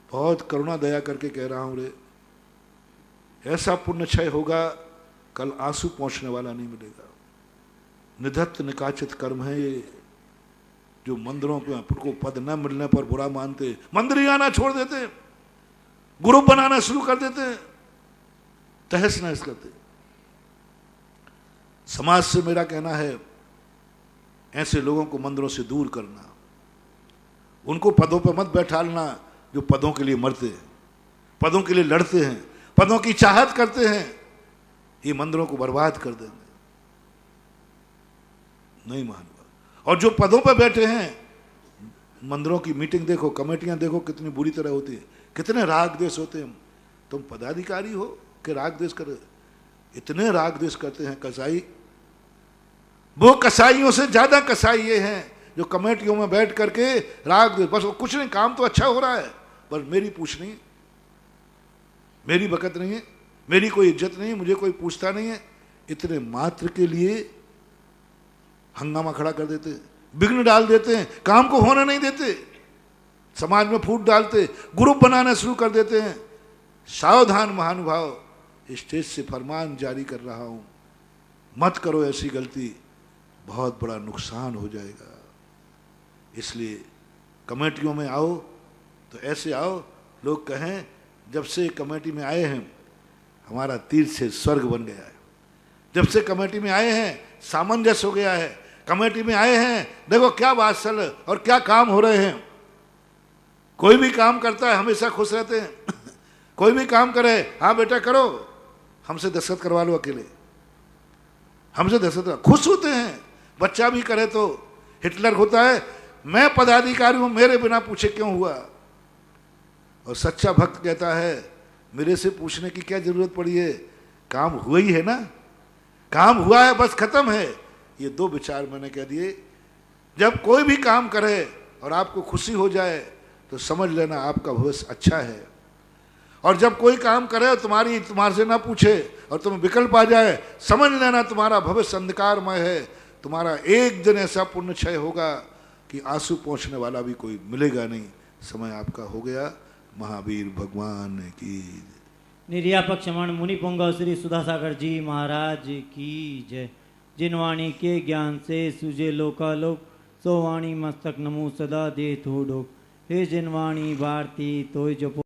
बहुत करुणा दया करके कह रहा हूं रे, ऐसा पुण्य क्षय होगा, कल आंसू पहुंचने वाला नहीं मिलेगा। निधत्त निकाचित कर्म है ये। जो मंदिरों को पद न मिलने पर बुरा मानते, मंदिर ही आना छोड़ देते, ग्रुप बनाना शुरू कर देते, तहस नहस करते। समाज से मेरा कहना है, ऐसे लोगों को मंदिरों से दूर करना, उनको पदों पर मत बैठालना जो पदों के लिए मरते हैं, पदों के लिए लड़ते हैं, पदों की चाहत करते हैं। ये मंदिरों को बर्बाद कर देंगे, नहीं मानूंगा। और जो पदों पर बैठे हैं मंदिरों की मीटिंग देखो, कमेटियां देखो कितनी बुरी तरह होती है, कितने राग देश होते हैं। तुम पदाधिकारी हो कि राग देश कर, इतने राग देश करते हैं कसाई। वो कसाईयों से ज्यादा कसाई ये हैं जो कमेटियों में बैठ करके राग देश, बस वो कुछ नहीं, काम तो अच्छा हो रहा है पर मेरी पूछ नहीं है, मेरी बकत नहीं है, मेरी कोई इज्जत नहीं है, मुझे कोई पूछता नहीं है। इतने मात्र के लिए हंगामा खड़ा कर देते, विघ्न डाल देते हैं, काम को होने नहीं देते, समाज में फूट डालते, ग्रुप बनाना शुरू कर देते हैं। सावधान महानुभाव, स्टेज से फरमान जारी कर रहा हूं, मत करो ऐसी गलती, बहुत बड़ा नुकसान हो जाएगा। इसलिए कमेटियों में आओ तो ऐसे आओ, लोग कहें जब से कमेटी में आए हैं हमारा तीर्थ से स्वर्ग बन गया है, जब से कमेटी में आए हैं सामंजस्य हो गया है, कमेटी में आए हैं देखो क्या वात्सल्य और क्या काम हो रहे हैं। कोई भी काम करता है हमेशा खुश रहते हैं कोई भी काम करे, हाँ बेटा करो, हमसे दस्तखत करवा लो, अकेले हमसे दस्तखत, खुश होते हैं। बच्चा भी करे तो हिटलर होता है, मैं पदाधिकारी हूं, मेरे बिना पूछे क्यों हुआ। और सच्चा भक्त कहता है मेरे से पूछने की क्या जरूरत पड़ी है, काम हुआ ही है ना, काम हुआ है बस खत्म है। ये दो विचार मैंने कह दिए। जब कोई भी काम करे और आपको खुशी हो जाए तो समझ लेना आपका भविष्य अच्छा है, और जब कोई काम करे और तुम्हारे से ना पूछे और तुम्हें विकल्प आ जाए, समझ लेना तुम्हारा भविष्य अंधकारमय है। तुम्हारा एक दिन ऐसा पुण्य क्षय होगा कि आंसू पहुंचने वाला भी कोई मिलेगा नहीं। समय आपका हो गया। महावीर भगवान की। निर्यापक क्षमण मुनि पुंगव श्री सुधासागर जी महाराज की जय। जिन वाणी के ज्ञान से सुजे लोकालोक, सो वाणी मस्तक नमो सदा दे थोड़ो। हे जिन वाणी भारती तोय जपो।